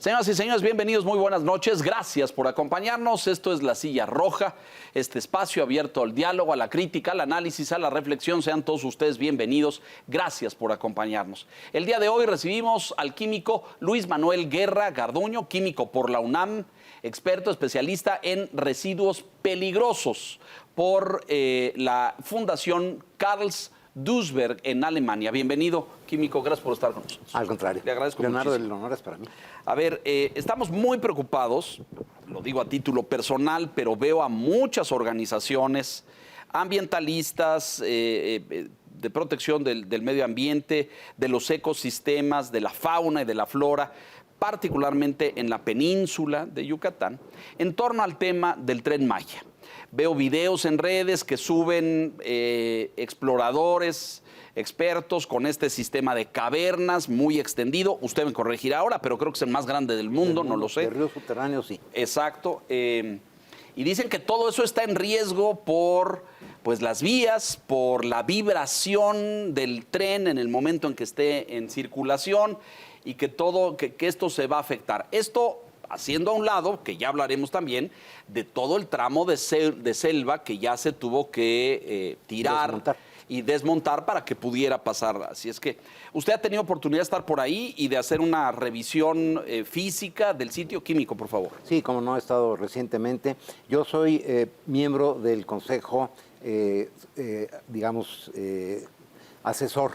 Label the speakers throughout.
Speaker 1: Señoras y señores, bienvenidos, muy buenas noches. Gracias por acompañarnos. Esto es La Silla Roja, este espacio abierto al diálogo, a la crítica, al análisis, a la reflexión. Sean todos ustedes bienvenidos. Gracias por acompañarnos. El día de hoy recibimos al químico Luis Manuel Guerra Garduño, químico por la UNAM, experto especialista en residuos peligrosos por la Fundación Karls Duisberg en Alemania. Bienvenido, químico, gracias por estar con nosotros.
Speaker 2: Al contrario.
Speaker 1: Le agradezco
Speaker 2: Leonardo,
Speaker 1: muchísimo.
Speaker 2: el honor es para mí.
Speaker 1: A ver, estamos muy preocupados, lo digo a título personal, pero veo a muchas organizaciones ambientalistas, de protección del medio ambiente, de los ecosistemas, de la fauna y de la flora, particularmente en la península de Yucatán, en torno al tema del Tren Maya. Veo videos en redes que suben exploradores, expertos con este sistema de cavernas muy extendido. Usted me corregirá ahora, pero creo que es el más grande del mundo, no lo sé.
Speaker 2: De ríos subterráneos, sí.
Speaker 1: Exacto. Y dicen que todo eso está en riesgo por pues, las vías, por la vibración del tren en el momento en que esté en circulación y que esto se va a afectar. Esto haciendo a un lado, que ya hablaremos también, de todo el tramo de selva que ya se tuvo que tirar y desmontar para que pudiera pasar. Así es que usted ha tenido oportunidad de estar por ahí y de hacer una revisión física del sitio. Químico, por favor.
Speaker 2: Sí, como no, he estado recientemente. Yo soy miembro del Consejo, asesor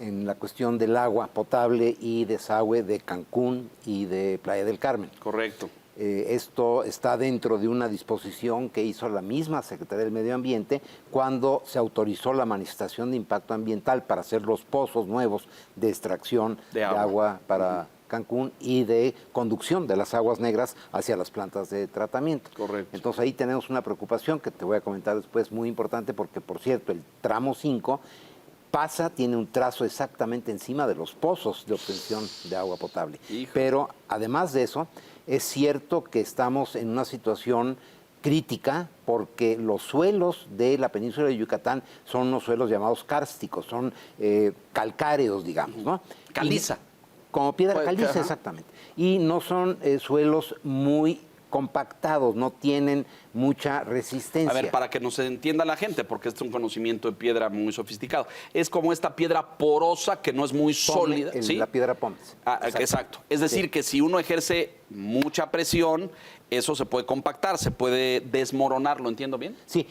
Speaker 2: en la cuestión del agua potable y desagüe de Cancún y de Playa del Carmen.
Speaker 1: Correcto.
Speaker 2: Esto está dentro de una disposición que hizo la misma Secretaría del Medio Ambiente cuando se autorizó la manifestación de impacto ambiental para hacer los pozos nuevos de extracción de agua para Cancún y de conducción de las aguas negras hacia las plantas de tratamiento.
Speaker 1: Correcto.
Speaker 2: Entonces ahí tenemos una preocupación que te voy a comentar después, muy importante, porque por cierto el tramo 5 tiene un trazo exactamente encima de los pozos de obtención de agua potable.
Speaker 1: Hijo.
Speaker 2: Pero además de eso, es cierto que estamos en una situación crítica porque los suelos de la península de Yucatán son unos suelos llamados kársticos, son calcáreos, digamos, ¿no?
Speaker 1: Caliza.
Speaker 2: Como piedra caliza,
Speaker 1: ajá.
Speaker 2: exactamente. Y no son suelos muy compactados, no tienen mucha resistencia.
Speaker 1: A ver, para que nos entienda la gente, porque este es un conocimiento de piedra muy sofisticado. Es como esta piedra porosa que no es muy sólida. ¿Sí?
Speaker 2: La piedra pómez.
Speaker 1: Exacto. Es decir, que si uno ejerce mucha presión, eso se puede compactar, se puede desmoronar, ¿lo entiendo bien?
Speaker 2: Sí,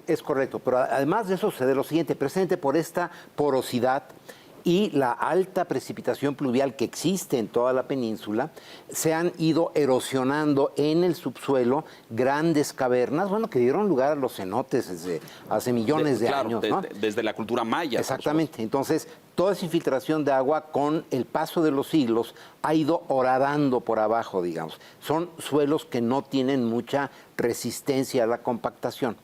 Speaker 2: es correcto. Pero además de eso sucede lo siguiente, precisamente por esta porosidad y la alta precipitación pluvial que existe en toda la península, se han ido erosionando en el subsuelo grandes cavernas, bueno, que dieron lugar a los cenotes desde hace millones de años, ¿no?
Speaker 1: Desde la cultura maya.
Speaker 2: Exactamente. Entonces, toda esa infiltración de agua con el paso de los siglos ha ido horadando por abajo, digamos. Son suelos que no tienen mucha resistencia a la compactación.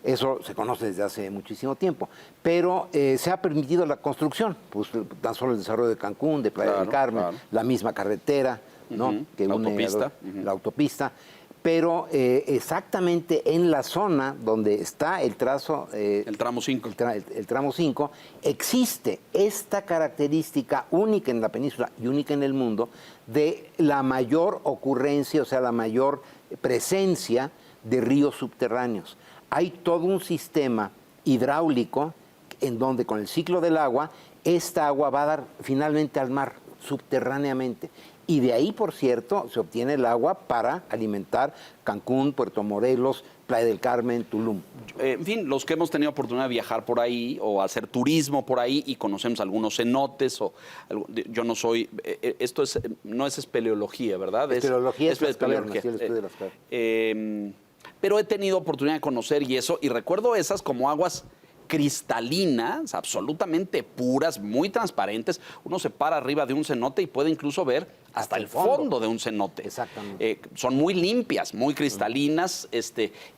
Speaker 2: Eso se conoce desde hace muchísimo tiempo. Pero se ha permitido la construcción, pues tan solo el desarrollo de Cancún, de Playa del Carmen, la misma carretera, ¿no? Que
Speaker 1: la
Speaker 2: une
Speaker 1: autopista.
Speaker 2: la autopista. Pero exactamente en la zona donde está el trazo...
Speaker 1: el tramo 5.
Speaker 2: El tramo 5, existe esta característica única en la península y única en el mundo de la mayor ocurrencia, o sea, la mayor presencia de ríos subterráneos. Hay todo un sistema hidráulico en donde con el ciclo del agua, esta agua va a dar finalmente al mar subterráneamente. Y de ahí, por cierto, se obtiene el agua para alimentar Cancún, Puerto Morelos, Playa del Carmen, Tulum.
Speaker 1: En fin, los que hemos tenido oportunidad de viajar por ahí o hacer turismo por ahí y conocemos algunos cenotes yo no soy... Esto no es espeleología, ¿verdad?
Speaker 2: Espeleología es
Speaker 1: espeleología.
Speaker 2: el estudio de las cavernas.
Speaker 1: Pero he tenido oportunidad de conocer y recuerdo esas como aguas cristalinas, absolutamente puras, muy transparentes. Uno se para arriba de un cenote y puede incluso ver hasta el fondo de un cenote.
Speaker 2: Exactamente.
Speaker 1: Son muy limpias, muy cristalinas,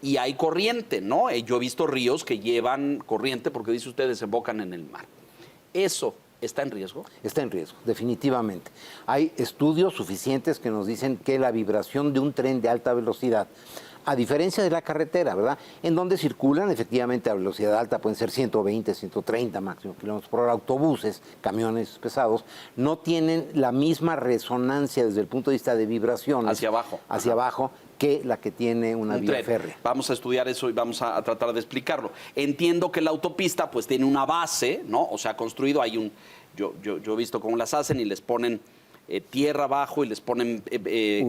Speaker 1: y hay corriente, ¿no? Yo he visto ríos que llevan corriente porque, dice usted, desembocan en el mar. ¿Eso está en riesgo?
Speaker 2: Está en riesgo, definitivamente. Hay estudios suficientes que nos dicen que la vibración de un tren de alta velocidad A diferencia de la carretera, ¿verdad? En donde circulan efectivamente a velocidad alta, pueden ser 120, 130 máximo kilómetros por hora, autobuses, camiones pesados, no tienen la misma resonancia desde el punto de vista de vibraciones.
Speaker 1: Hacia abajo.
Speaker 2: Hacia abajo que la que tiene una
Speaker 1: Un
Speaker 2: vía
Speaker 1: tren.
Speaker 2: férrea.
Speaker 1: Vamos a estudiar eso y vamos a tratar de explicarlo. Entiendo que la autopista pues tiene una base, ¿no? O sea, construido, hay un... Yo he visto cómo las hacen y les ponen tierra abajo y les ponen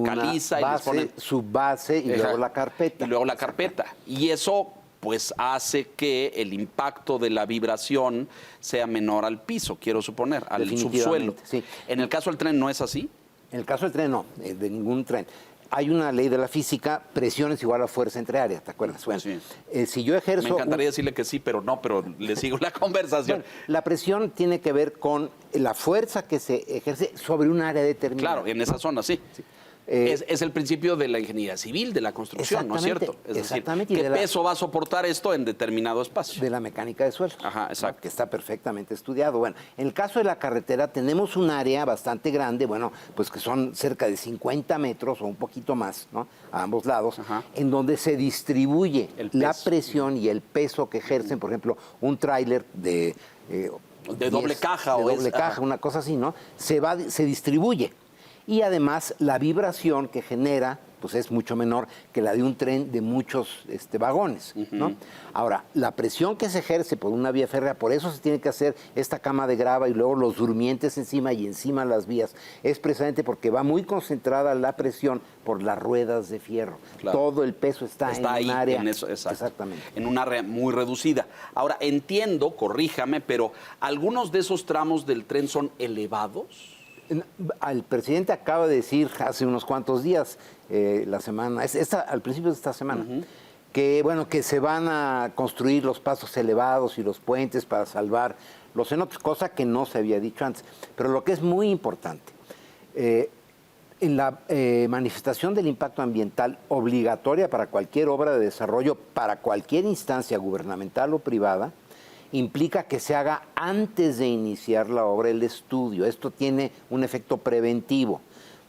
Speaker 1: caliza
Speaker 2: Una
Speaker 1: y les ponen...
Speaker 2: base, subbase y luego la carpeta.
Speaker 1: Y luego la carpeta. Y eso pues hace que el impacto de la vibración sea menor al piso, quiero suponer, al subsuelo.
Speaker 2: Sí.
Speaker 1: En el caso del tren no es así.
Speaker 2: En el caso del tren no, de ningún tren. Hay una ley de la física, presión es igual a fuerza entre área, ¿te acuerdas? Bueno,
Speaker 1: Sí.
Speaker 2: Si yo ejerzo...
Speaker 1: Me encantaría decirle que sí, pero no, pero le sigo la conversación.
Speaker 2: Bueno, la presión tiene que ver con la fuerza que se ejerce sobre un área determinada.
Speaker 1: Claro, en esa zona sí. Es el principio de la ingeniería civil, de la construcción, ¿no es cierto? Es
Speaker 2: exactamente.
Speaker 1: decir, ¿qué peso va a soportar esto en determinado espacio?
Speaker 2: De la mecánica de suelo.
Speaker 1: Ajá, exacto.
Speaker 2: ¿No? Que está perfectamente estudiado. Bueno, en el caso de la carretera tenemos un área bastante grande, bueno, pues que son cerca de 50 metros o un poquito más, ¿no? A ambos lados,
Speaker 1: Ajá.
Speaker 2: en donde se distribuye
Speaker 1: El
Speaker 2: la
Speaker 1: peso.
Speaker 2: presión y el peso que ejercen, por ejemplo, un tráiler de...
Speaker 1: De doble caja
Speaker 2: de
Speaker 1: o
Speaker 2: doble caja,
Speaker 1: ajá.
Speaker 2: una cosa así, ¿no? Se distribuye. Y además la vibración que genera pues es mucho menor que la de un tren de muchos vagones, ¿no? Ahora, la presión que se ejerce por una vía férrea, por eso se tiene que hacer esta cama de grava y luego los durmientes encima y encima las vías, es precisamente porque va muy concentrada la presión por las ruedas de fierro.
Speaker 1: Claro.
Speaker 2: Todo el peso está en
Speaker 1: ahí,
Speaker 2: un área.
Speaker 1: en eso, exacto.
Speaker 2: Exactamente.
Speaker 1: En un área muy reducida. Ahora, entiendo, corríjame, pero ¿algunos de esos tramos del tren son elevados?
Speaker 2: El presidente acaba de decir hace unos cuantos días, al principio de esta semana, que bueno, que se van a construir los pasos elevados y los puentes para salvar los cenotes, cosa que no se había dicho antes. Pero lo que es muy importante, en la manifestación del impacto ambiental obligatoria para cualquier obra de desarrollo, para cualquier instancia gubernamental o privada, implica que se haga antes de iniciar la obra el estudio. Esto tiene un efecto preventivo.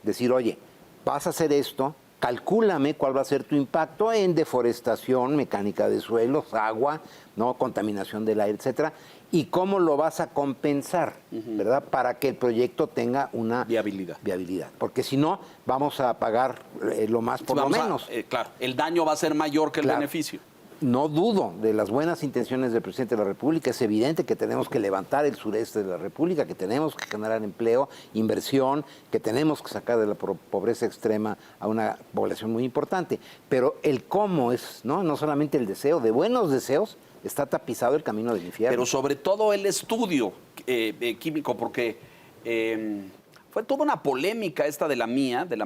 Speaker 2: Decir, oye, vas a hacer esto, calcúlame cuál va a ser tu impacto en deforestación, mecánica de suelos, agua, ¿no? Contaminación del aire, etcétera, y cómo lo vas a compensar, ¿verdad? Para que el proyecto tenga una
Speaker 1: Viabilidad.
Speaker 2: Porque si no, vamos a pagar lo más por lo menos.
Speaker 1: Claro, el daño va a ser mayor que el beneficio.
Speaker 2: No dudo de las buenas intenciones del presidente de la República. Es evidente que tenemos que levantar el sureste de la República, que tenemos que generar empleo, inversión, que tenemos que sacar de la pobreza extrema a una población muy importante. Pero el cómo es, no solamente el deseo, de buenos deseos, está tapizado el camino del infierno.
Speaker 1: Pero sobre todo el estudio químico, porque fue toda una polémica esta de la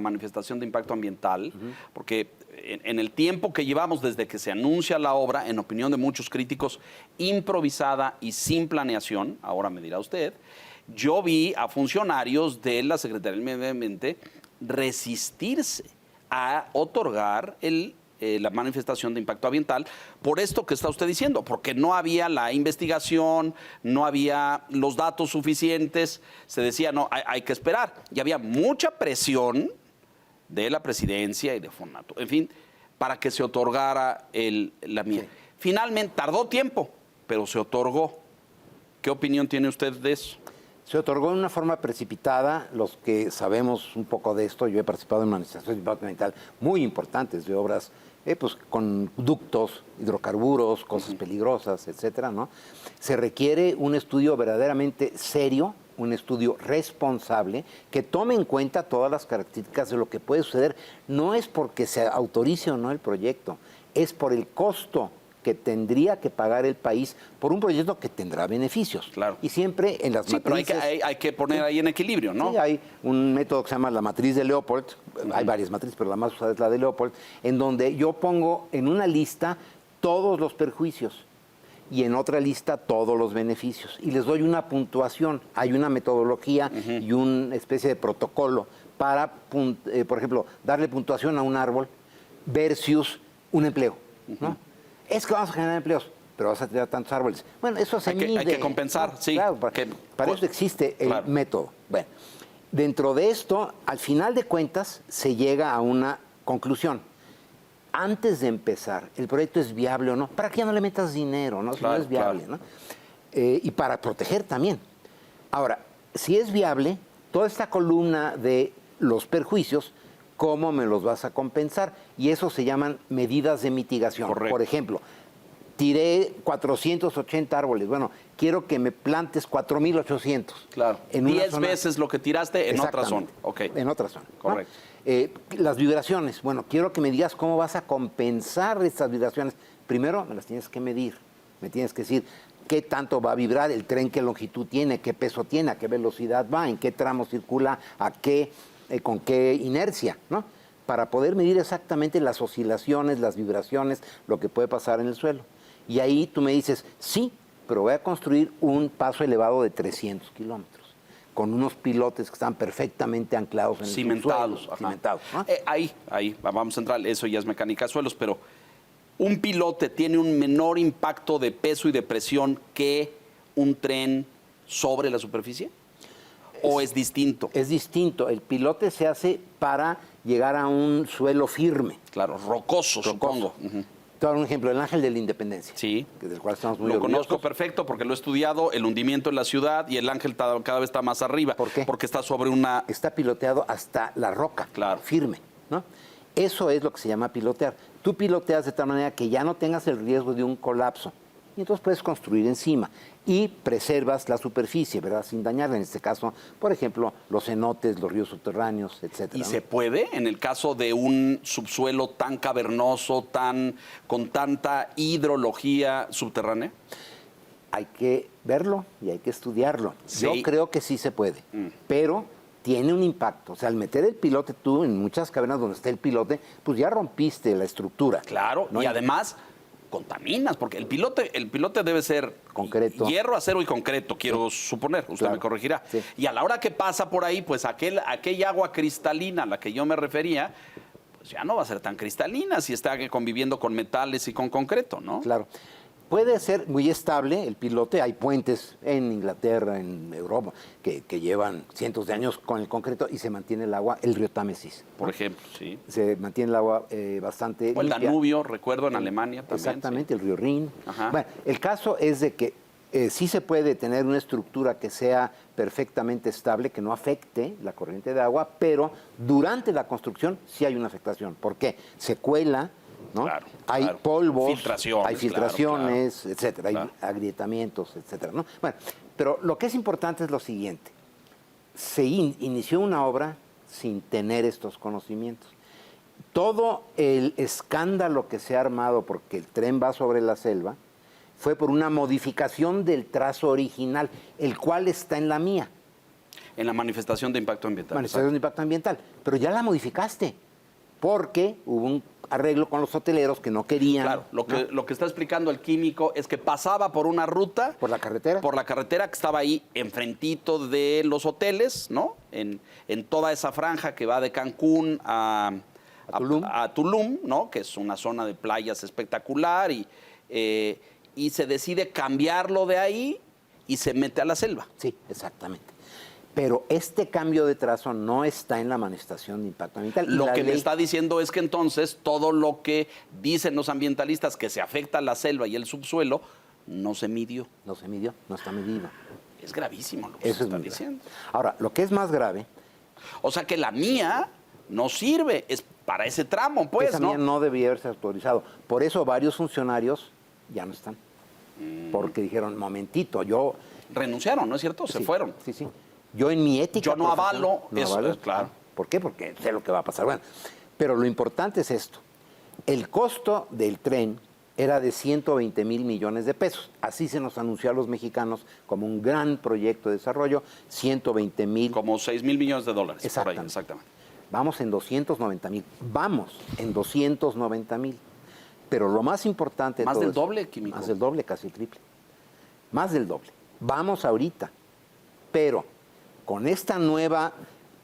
Speaker 1: manifestación de impacto ambiental, porque en el tiempo que llevamos desde que se anuncia la obra, en opinión de muchos críticos, improvisada y sin planeación, ahora me dirá usted, yo vi a funcionarios de la Secretaría del Medio Ambiente resistirse a otorgar la manifestación de impacto ambiental por esto que está usted diciendo, porque no había la investigación, no había los datos suficientes, se decía, no, hay que esperar. Y había mucha presión de la presidencia y de Fonatur, en fin, para que se otorgara la mía. Sí. Finalmente, tardó tiempo, pero se otorgó. ¿Qué opinión tiene usted de eso?
Speaker 2: Se otorgó de una forma precipitada. Los que sabemos un poco de esto, yo he participado en manifestaciones de impacto ambiental muy importantes de obras pues, con ductos, hidrocarburos, cosas peligrosas, etcétera, ¿no? Se requiere un estudio verdaderamente serio, un estudio responsable que tome en cuenta todas las características de lo que puede suceder. No es porque se autorice o no el proyecto, es por el costo que tendría que pagar el país por un proyecto que tendrá beneficios.
Speaker 1: Claro.
Speaker 2: Y siempre en las matrices...
Speaker 1: Pero hay que poner ahí en equilibrio, ¿no?
Speaker 2: Sí, hay un método que se llama la matriz de Leopold, hay varias matrices, pero la más usada es la de Leopold, en donde yo pongo en una lista todos los perjuicios y en otra lista todos los beneficios. Y les doy una puntuación. Hay una metodología y una especie de protocolo para, por ejemplo, darle puntuación a un árbol versus un empleo, ¿no? Es que vamos a generar empleos, pero vas a tirar tantos árboles. Bueno, eso se mide.
Speaker 1: Hay que compensar, ¿no? Sí.
Speaker 2: Claro, para eso existe el método. Bueno, dentro de esto, al final de cuentas, se llega a una conclusión. antes de empezar, el proyecto es viable o no, para que ya no le metas dinero, ¿no? Si no
Speaker 1: Claro,
Speaker 2: es viable,
Speaker 1: claro.
Speaker 2: ¿no? Y para proteger también. Ahora, si es viable, toda esta columna de los perjuicios, ¿cómo me los vas a compensar? Y eso se llaman medidas de mitigación.
Speaker 1: Correcto.
Speaker 2: Por ejemplo, tiré 480 árboles. Bueno, quiero que me plantes 4,800.
Speaker 1: Claro.
Speaker 2: En una
Speaker 1: 10
Speaker 2: zona-
Speaker 1: veces lo que tiraste en otra zona.
Speaker 2: Exactamente.
Speaker 1: Ok.
Speaker 2: En otra zona. ¿no?
Speaker 1: Correcto.
Speaker 2: Las vibraciones. Bueno, quiero que me digas cómo vas a compensar estas vibraciones. Primero, me las tienes que medir. Me tienes que decir qué tanto va a vibrar el tren, qué longitud tiene, qué peso tiene, a qué velocidad va, en qué tramo circula, con qué inercia, ¿no? Para poder medir exactamente las oscilaciones, las vibraciones, lo que puede pasar en el suelo. Y ahí tú me dices, sí, pero voy a construir un paso elevado de 300 kilómetros, con unos pilotes que están perfectamente anclados en el
Speaker 1: Cimentados.
Speaker 2: subsuelo,
Speaker 1: Ajá.
Speaker 2: cimentados, ¿no?
Speaker 1: Ahí, vamos a entrar, eso ya es mecánica de suelos, pero ¿un pilote tiene un menor impacto de peso y de presión que un tren sobre la superficie? ¿O es distinto?
Speaker 2: Es distinto. El pilote se hace para llegar a un suelo firme.
Speaker 1: Claro, rocoso, supongo. Ujú.
Speaker 2: Te voy a dar un ejemplo, el Ángel de la Independencia.
Speaker 1: Sí.
Speaker 2: Del cual estamos muy
Speaker 1: Lo
Speaker 2: orgullosos.
Speaker 1: conozco perfecto porque lo he estudiado, el hundimiento en la ciudad y el ángel cada vez está más arriba.
Speaker 2: ¿Por qué?
Speaker 1: Porque está sobre una...
Speaker 2: Está piloteado hasta la roca,
Speaker 1: Claro.
Speaker 2: firme, ¿no? Eso es lo que se llama pilotear. Tú piloteas de tal manera que ya no tengas el riesgo de un colapso. Y entonces puedes construir encima y preservas la superficie, ¿verdad? Sin dañarla. En este caso, por ejemplo, los cenotes, los ríos subterráneos, etcétera.
Speaker 1: ¿Y
Speaker 2: ¿no?
Speaker 1: se puede en el caso de un subsuelo tan cavernoso, con tanta hidrología subterránea?
Speaker 2: Hay que verlo y hay que estudiarlo.
Speaker 1: Sí.
Speaker 2: Yo creo que sí se puede, pero tiene un impacto. O sea, al meter el pilote tú en muchas cavernas donde está el pilote, pues ya rompiste la estructura.
Speaker 1: Claro,
Speaker 2: ¿no?
Speaker 1: y además contaminas, porque el pilote debe ser
Speaker 2: Concreto.
Speaker 1: hierro, acero y concreto, quiero suponer, usted
Speaker 2: Claro.
Speaker 1: me corregirá.
Speaker 2: Sí.
Speaker 1: Y a la hora que pasa por ahí, pues aquella agua cristalina a la que yo me refería, pues ya no va a ser tan cristalina si está conviviendo con metales y con concreto, ¿no?
Speaker 2: Claro. Puede ser muy estable el pilote. Hay puentes en Inglaterra, en Europa, que llevan cientos de años con el concreto y se mantiene el agua, el río Támesis.
Speaker 1: Por ejemplo, sí.
Speaker 2: Se mantiene el agua bastante
Speaker 1: O el
Speaker 2: limpia.
Speaker 1: Danubio, recuerdo, en Alemania también.
Speaker 2: Exactamente, el río Rin.
Speaker 1: Ajá.
Speaker 2: Bueno, el caso es de que sí se puede tener una estructura que sea perfectamente estable, que no afecte la corriente de agua, pero durante la construcción sí hay una afectación. ¿Por qué? Se cuela, ¿no?
Speaker 1: Claro,
Speaker 2: hay
Speaker 1: claro.
Speaker 2: polvos,
Speaker 1: Filtraciones,
Speaker 2: hay filtraciones, etcétera,
Speaker 1: Claro.
Speaker 2: hay agrietamientos, etcétera, ¿no? Bueno, pero lo que es importante es lo siguiente. Se inició una obra sin tener estos conocimientos. Todo el escándalo que se ha armado porque el tren va sobre la selva fue por una modificación del trazo original, el cual está en la mía,
Speaker 1: En la manifestación de impacto ambiental.
Speaker 2: manifestación de impacto ambiental, pero ya la modificaste, porque hubo un arreglo con los hoteleros que no querían.
Speaker 1: Claro,
Speaker 2: ¿no?
Speaker 1: lo que está explicando el químico es que pasaba por una ruta.
Speaker 2: ¿Por la carretera?
Speaker 1: Por la carretera que estaba ahí enfrentito de los hoteles, ¿no? En toda esa franja que va de Cancún a Tulum, ¿no? Que es una zona de playas espectacular y se decide cambiarlo de ahí y se mete a la selva.
Speaker 2: Sí, exactamente. Pero este cambio de trazo no está en la manifestación de impacto ambiental. Y
Speaker 1: Lo
Speaker 2: la
Speaker 1: que me
Speaker 2: ley-
Speaker 1: está diciendo es que entonces todo lo que dicen los ambientalistas que se afecta a la selva y el subsuelo no se midió.
Speaker 2: No se midió, no está medido.
Speaker 1: Es gravísimo lo que
Speaker 2: Eso
Speaker 1: se
Speaker 2: es
Speaker 1: está
Speaker 2: muy grave.
Speaker 1: diciendo.
Speaker 2: Ahora, lo que es más grave,
Speaker 1: O sea que la mía no sirve, es para ese tramo, pues,
Speaker 2: esa
Speaker 1: ¿no?
Speaker 2: mía no debía haberse autorizado. Por eso varios funcionarios ya no están. Porque dijeron, momentito, yo...
Speaker 1: Renunciaron, ¿no es cierto? Se
Speaker 2: Sí,
Speaker 1: fueron.
Speaker 2: Sí, sí. Yo en mi ética...
Speaker 1: Yo no
Speaker 2: profesional,
Speaker 1: avalo eso, claro.
Speaker 2: ¿Por qué? Porque sé lo que va a pasar. Bueno, pero lo importante es esto. El costo del tren era de 120,000 millones de pesos. Así se nos anunció a los mexicanos como un gran proyecto de desarrollo, 120,000.
Speaker 1: Como 6,000 millones de dólares. Por ahí,
Speaker 2: Exactamente.
Speaker 1: exactamente.
Speaker 2: Vamos en 290,000. Vamos en 290,000. Pero lo más importante de
Speaker 1: Más
Speaker 2: todo
Speaker 1: del
Speaker 2: esto-
Speaker 1: doble, Químico.
Speaker 2: Más del doble, casi el triple. Más del doble. Vamos ahorita. Pero con esta nueva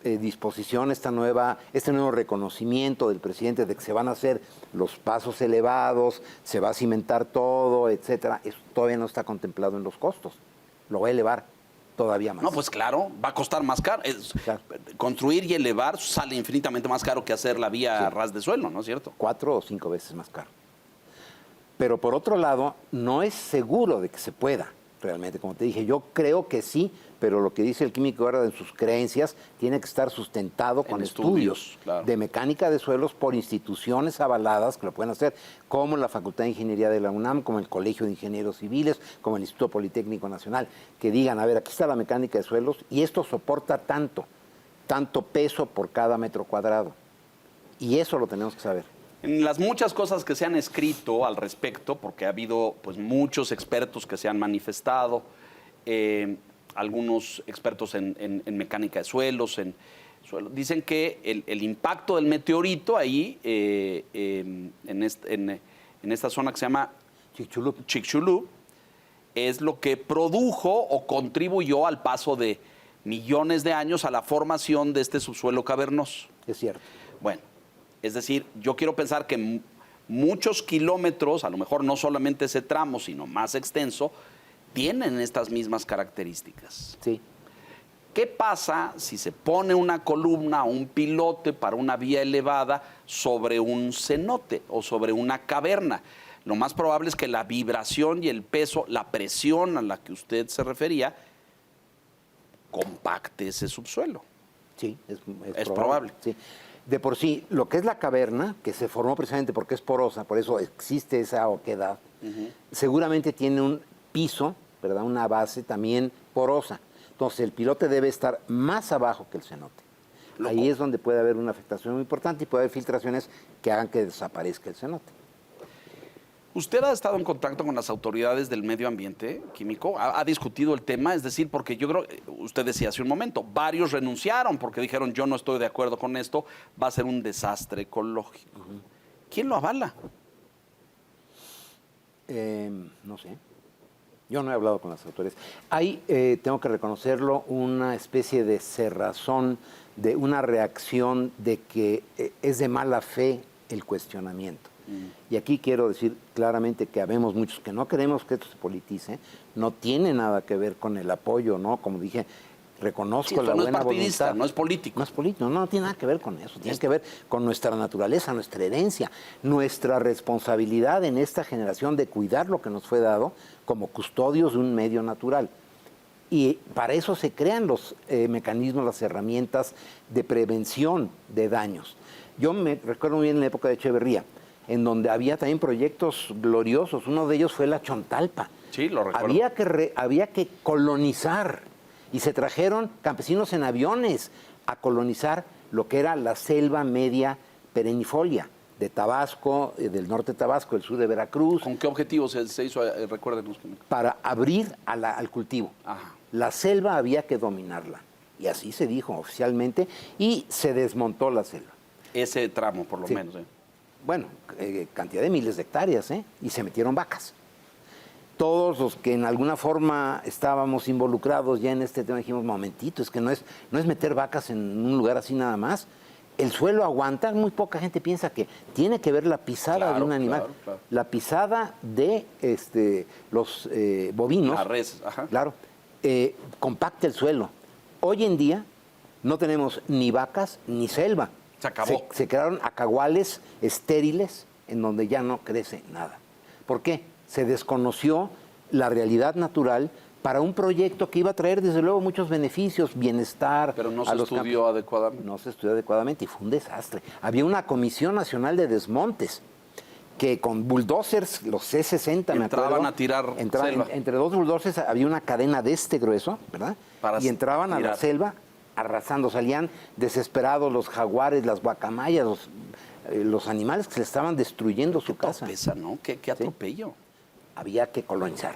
Speaker 2: disposición, este nuevo reconocimiento del presidente de que se van a hacer los pasos elevados, se va a cimentar todo, etcétera, eso todavía no está contemplado en los costos. Lo va a elevar todavía más.
Speaker 1: No, pues claro, va a costar más caro.
Speaker 2: Claro.
Speaker 1: Construir y elevar sale infinitamente más caro que hacer la vía a ras de suelo, ¿no es cierto?
Speaker 2: 4 o 5 veces más caro. Pero por otro lado, no es seguro de que se pueda realmente. Como te dije, yo creo que sí, pero lo que dice el químico ahora en sus creencias tiene que estar sustentado con estudios
Speaker 1: claro.
Speaker 2: de mecánica de suelos por instituciones avaladas que lo pueden hacer, como la Facultad de Ingeniería de la UNAM, como el Colegio de Ingenieros Civiles, como el Instituto Politécnico Nacional, que digan, a ver, aquí está la mecánica de suelos y esto soporta tanto peso por cada metro cuadrado. Y eso lo tenemos que saber.
Speaker 1: En las muchas cosas que se han escrito al respecto, porque ha habido pues muchos expertos que se han manifestado, algunos expertos en mecánica de suelos, dicen que el impacto del meteorito ahí, en esta zona que se llama Chicxulub, es lo que produjo o contribuyó al paso de millones de años a la formación de este subsuelo cavernoso.
Speaker 2: Es cierto.
Speaker 1: Bueno, es decir, yo quiero pensar que muchos kilómetros, a lo mejor no solamente ese tramo, sino más extenso, tienen estas mismas características.
Speaker 2: Sí.
Speaker 1: ¿Qué pasa si se pone una columna o un pilote para una vía elevada sobre un cenote o sobre una caverna? Lo más probable es que la vibración y el peso, la presión a la que usted se refería, compacte ese subsuelo.
Speaker 2: Sí,
Speaker 1: es probable.
Speaker 2: Sí. De por sí, lo que es la caverna, que se formó precisamente porque es porosa, por eso existe esa oquedad, seguramente tiene un piso, ¿verdad? Una base también porosa. Entonces el pilote debe estar más abajo que el cenote. Ahí es donde puede haber una afectación muy importante y puede haber filtraciones que hagan que desaparezca el cenote.
Speaker 1: ¿Usted ha estado en contacto con las autoridades del medio ambiente químico? ¿Ha discutido el tema? Es decir, porque yo creo, usted decía hace un momento, varios renunciaron porque dijeron yo no estoy de acuerdo con esto, va a ser un desastre ecológico. ¿Quién lo avala?
Speaker 2: No sé. Yo no he hablado con las autoridades. Hay, tengo que reconocerlo, una especie de cerrazón, de una reacción de que es de mala fe el cuestionamiento. Y aquí quiero decir claramente que habemos muchos que no queremos que esto se politice, no tiene nada que ver con el apoyo, ¿no? Como dije, reconozco la buena voluntad.
Speaker 1: No es partidista, no es político.
Speaker 2: No es político, no tiene nada que ver con eso, tiene que ver con nuestra naturaleza, nuestra herencia, nuestra responsabilidad en esta generación de cuidar lo que nos fue dado como custodios de un medio natural. Y para eso se crean los mecanismos, las herramientas de prevención de daños. Yo me recuerdo muy bien en la época de Echeverría, en donde había también proyectos gloriosos. Uno de ellos fue la Chontalpa.
Speaker 1: Sí, lo recuerdo.
Speaker 2: Había que colonizar y se trajeron campesinos en aviones a colonizar lo que era la selva media perennifolia de Tabasco, del norte de Tabasco, del sur de Veracruz.
Speaker 1: ¿Con qué objetivo se hizo? Recuérdenos.
Speaker 2: Para abrir al cultivo.
Speaker 1: Ajá.
Speaker 2: La selva había que dominarla. Y así se dijo oficialmente y se desmontó la selva.
Speaker 1: Ese tramo, por lo menos.
Speaker 2: Bueno, cantidad de miles de hectáreas, y se metieron vacas. Todos los que en alguna forma estábamos involucrados ya en este tema dijimos, momentito, es que no es meter vacas en un lugar así nada más. El suelo aguanta, muy poca gente piensa que tiene que ver la pisada de un animal.
Speaker 1: Claro.
Speaker 2: La pisada de los bovinos.
Speaker 1: La res, ajá.
Speaker 2: Claro, compacta el suelo. Hoy en día no tenemos ni vacas ni selva.
Speaker 1: Se acabó.
Speaker 2: Se crearon acaguales estériles en donde ya no crece nada. ¿Por qué? Se desconoció la realidad natural para un proyecto que iba a traer desde luego muchos beneficios, bienestar.
Speaker 1: Pero no se estudió adecuadamente.
Speaker 2: No se estudió adecuadamente y fue un desastre. Había una Comisión Nacional de Desmontes que con bulldozers, los C-60, me acuerdo.
Speaker 1: Entraban a tirar selva.
Speaker 2: Entre dos bulldozers había una cadena de este grueso, ¿verdad? Y entraban a la selva arrasando, salían desesperados los jaguares, las guacamayas, los animales que se le estaban destruyendo su casa.
Speaker 1: Qué torpeza, ¿no? Qué atropello.
Speaker 2: ¿Sí? Había que colonizar,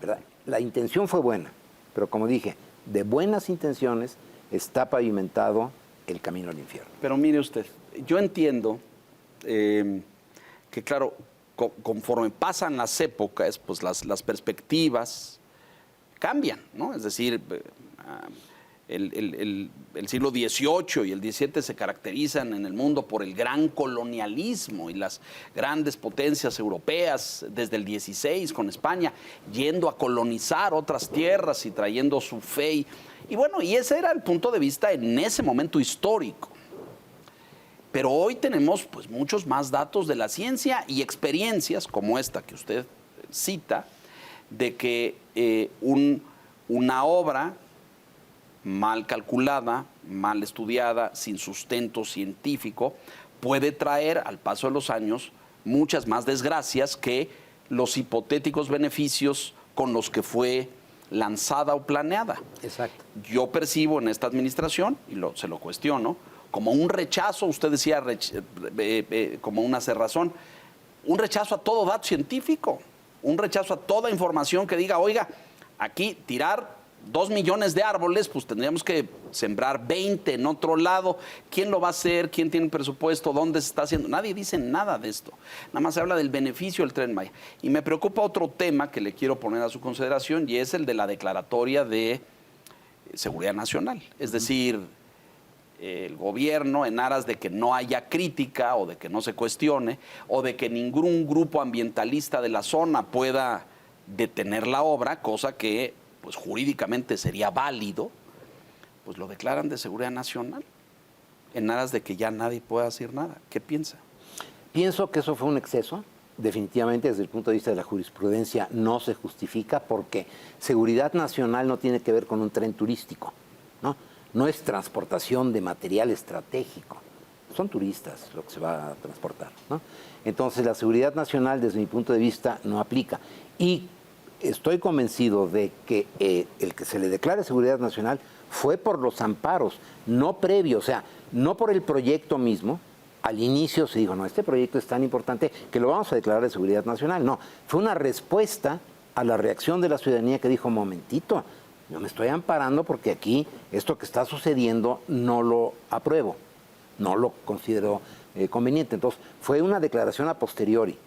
Speaker 2: ¿verdad? La intención fue buena, pero como dije, de buenas intenciones está pavimentado el camino al infierno.
Speaker 1: Pero mire usted, yo entiendo que claro, conforme pasan las épocas, pues las perspectivas cambian, ¿no? Es decir, el siglo XVIII y el XVII se caracterizan en el mundo por el gran colonialismo y las grandes potencias europeas desde el XVI con España, yendo a colonizar otras tierras y trayendo su fe. Y bueno, y ese era el punto de vista en ese momento histórico. Pero hoy tenemos pues muchos más datos de la ciencia y experiencias como esta que usted cita, de que una obra mal calculada, mal estudiada, sin sustento científico, puede traer al paso de los años muchas más desgracias que los hipotéticos beneficios con los que fue lanzada o planeada.
Speaker 2: Exacto.
Speaker 1: Yo percibo en esta administración, y se lo cuestiono, como un rechazo, usted decía como una cerrazón, un rechazo a todo dato científico, un rechazo a toda información que diga, oiga, aquí tirar 2 millones de árboles, pues tendríamos que sembrar 20 en otro lado. ¿Quién lo va a hacer? ¿Quién tiene el presupuesto? ¿Dónde se está haciendo? Nadie dice nada de esto. Nada más se habla del beneficio del Tren Maya. Y me preocupa otro tema que le quiero poner a su consideración y es el de la declaratoria de seguridad nacional. Es decir, el gobierno, en aras de que no haya crítica o de que no se cuestione o de que ningún grupo ambientalista de la zona pueda detener la obra, cosa que pues jurídicamente sería válido, pues lo declaran de seguridad nacional, en aras de que ya nadie pueda decir nada. ¿Qué piensa?
Speaker 2: Pienso que eso fue un exceso. Definitivamente, desde el punto de vista de la jurisprudencia, no se justifica porque seguridad nacional no tiene que ver con un tren turístico, ¿no? No es transportación de material estratégico. Son turistas lo que se va a transportar, ¿no? Entonces, la seguridad nacional, desde mi punto de vista, no aplica. Y estoy convencido de que el que se le declare seguridad nacional fue por los amparos, no previo, o sea, no por el proyecto mismo. Al inicio se dijo, no, este proyecto es tan importante que lo vamos a declarar de seguridad nacional. No, fue una respuesta a la reacción de la ciudadanía que dijo, momentito, yo me estoy amparando porque aquí esto que está sucediendo no lo apruebo, no lo considero conveniente. Entonces, fue una declaración a posteriori.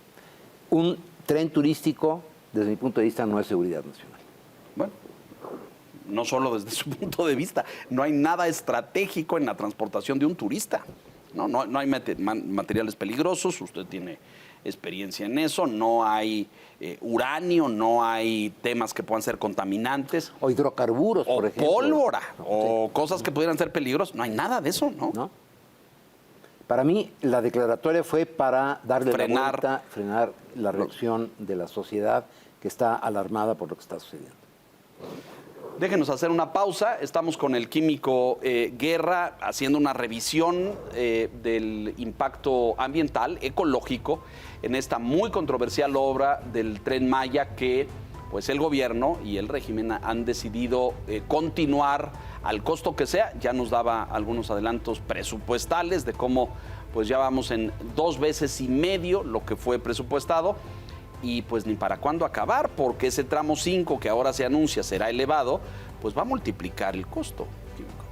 Speaker 2: Un tren turístico, desde mi punto de vista, no es seguridad nacional.
Speaker 1: Bueno, no solo desde su punto de vista, no hay nada estratégico en la transportación de un turista. No hay materiales peligrosos, usted tiene experiencia en eso, no hay uranio, no hay temas que puedan ser contaminantes.
Speaker 2: O hidrocarburos, por ejemplo.
Speaker 1: O pólvora, o cosas que pudieran ser peligrosas. No hay nada de eso, ¿no?
Speaker 2: ¿No? Para mí, la declaratoria fue para darle la vuelta, frenar la reacción de la sociedad que está alarmada por lo que está sucediendo.
Speaker 1: Déjenos hacer una pausa. Estamos con el químico Guerra haciendo una revisión del impacto ambiental, ecológico, en esta muy controversial obra del Tren Maya que pues el gobierno y el régimen han decidido continuar al costo que sea. Ya nos daba algunos adelantos presupuestales de cómo pues ya vamos en 2 veces y medio lo que fue presupuestado. Y pues ni para cuándo acabar, porque ese tramo 5 que ahora se anuncia será elevado, pues va a multiplicar el costo.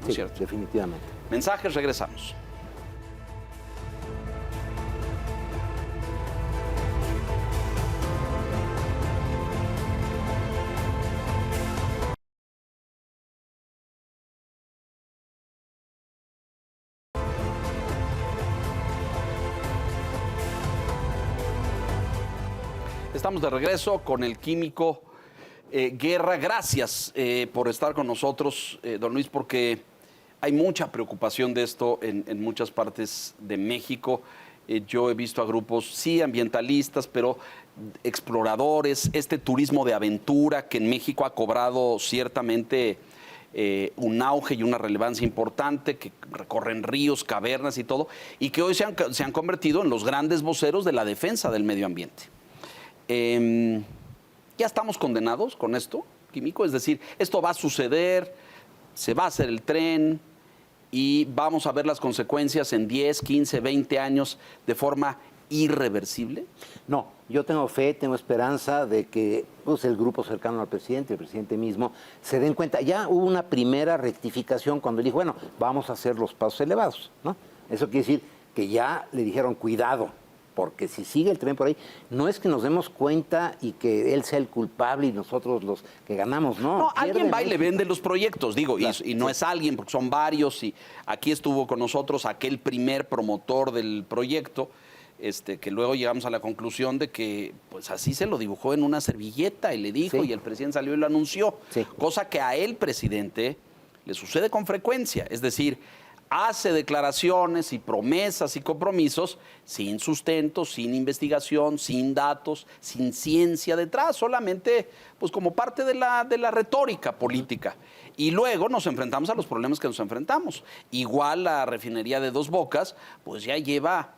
Speaker 1: ¿No es cierto?
Speaker 2: Definitivamente.
Speaker 1: Mensajes, regresamos. Estamos de regreso con el químico Guerra. Gracias por estar con nosotros, don Luis, porque hay mucha preocupación de esto en muchas partes de México. Yo he visto a grupos, sí, ambientalistas, pero exploradores, este turismo de aventura que en México ha cobrado ciertamente un auge y una relevancia importante, que recorren ríos, cavernas y todo, y que hoy se han convertido en los grandes voceros de la defensa del medio ambiente. ¿Ya estamos condenados con esto, químico? Es decir, esto va a suceder, se va a hacer el tren y vamos a ver las consecuencias en 10, 15, 20 años de forma irreversible.
Speaker 2: No, yo tengo fe, tengo esperanza de que pues, el grupo cercano al presidente, el presidente mismo, se den cuenta. Ya hubo una primera rectificación cuando él dijo, bueno, vamos a hacer los pasos elevados, ¿no? Eso quiere decir que ya le dijeron, cuidado, porque si sigue el tren por ahí, no es que nos demos cuenta y que él sea el culpable y nosotros los que ganamos, no.
Speaker 1: No, alguien va y le
Speaker 2: México.
Speaker 1: vende los proyectos, digo,
Speaker 2: Claro,
Speaker 1: y no es alguien, porque son varios, y aquí estuvo con nosotros aquel primer promotor del proyecto, que luego llegamos a la conclusión de que pues así se lo dibujó en una servilleta y le dijo,
Speaker 2: Sí.
Speaker 1: y el presidente salió y lo anunció,
Speaker 2: Sí.
Speaker 1: cosa que a el presidente le sucede con frecuencia, es decir, hace declaraciones y promesas y compromisos sin sustento, sin investigación, sin datos, sin ciencia detrás, solamente pues como parte de la retórica política. Y luego nos enfrentamos a los problemas que nos enfrentamos. Igual la refinería de Dos Bocas, pues ya lleva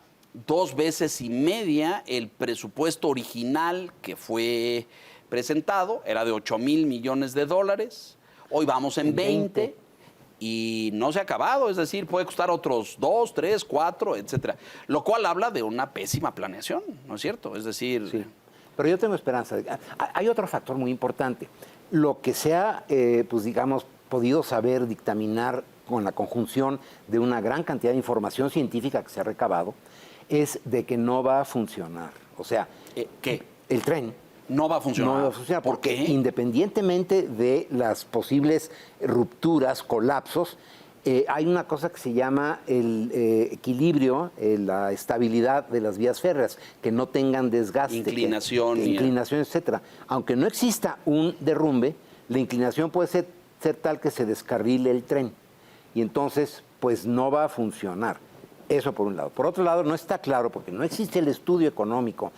Speaker 1: 2 veces y media el presupuesto original que fue presentado, era de 8,000 millones de dólares, hoy vamos en 20. Y no se ha acabado, es decir, puede costar otros 2, 3, 4, etcétera. Lo cual habla de una pésima planeación, ¿no es cierto? Es decir,
Speaker 2: Sí. Pero yo tengo esperanza. Hay otro factor muy importante. Lo que se ha, pues digamos, podido saber, dictaminar con la conjunción de una gran cantidad de información científica que se ha recabado, es de que no va a funcionar. O sea,
Speaker 1: ¿qué?
Speaker 2: el tren
Speaker 1: No va a funcionar.
Speaker 2: no va a funcionar
Speaker 1: ¿Por
Speaker 2: porque
Speaker 1: qué?
Speaker 2: independientemente de las posibles rupturas, colapsos, hay una cosa que se llama el equilibrio, la estabilidad de las vías férreas, que no tengan desgaste.
Speaker 1: Inclinación.
Speaker 2: Inclinación, etcétera. Aunque no exista un derrumbe, la inclinación puede ser tal que se descarrile el tren. Y entonces, pues no va a funcionar. Eso por un lado. Por otro lado, no está claro, porque no existe el estudio económico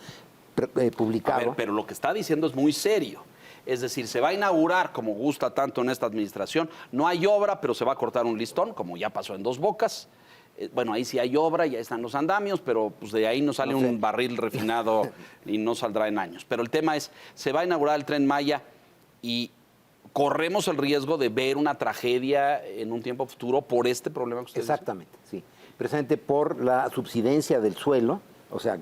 Speaker 2: publicado.
Speaker 1: A ver, pero lo que está diciendo es muy serio. Es decir, se va a inaugurar, como gusta tanto en esta administración, no hay obra, pero se va a cortar un listón, como ya pasó en Dos Bocas. Bueno, ahí sí hay obra, ya están los andamios, pero pues de ahí no sale un barril refinado y no saldrá en años. Pero el tema es, se va a inaugurar el Tren Maya y corremos el riesgo de ver una tragedia en un tiempo futuro por este problema que ustedes
Speaker 2: Exactamente, sí. Precisamente por la subsidencia del suelo, o sea,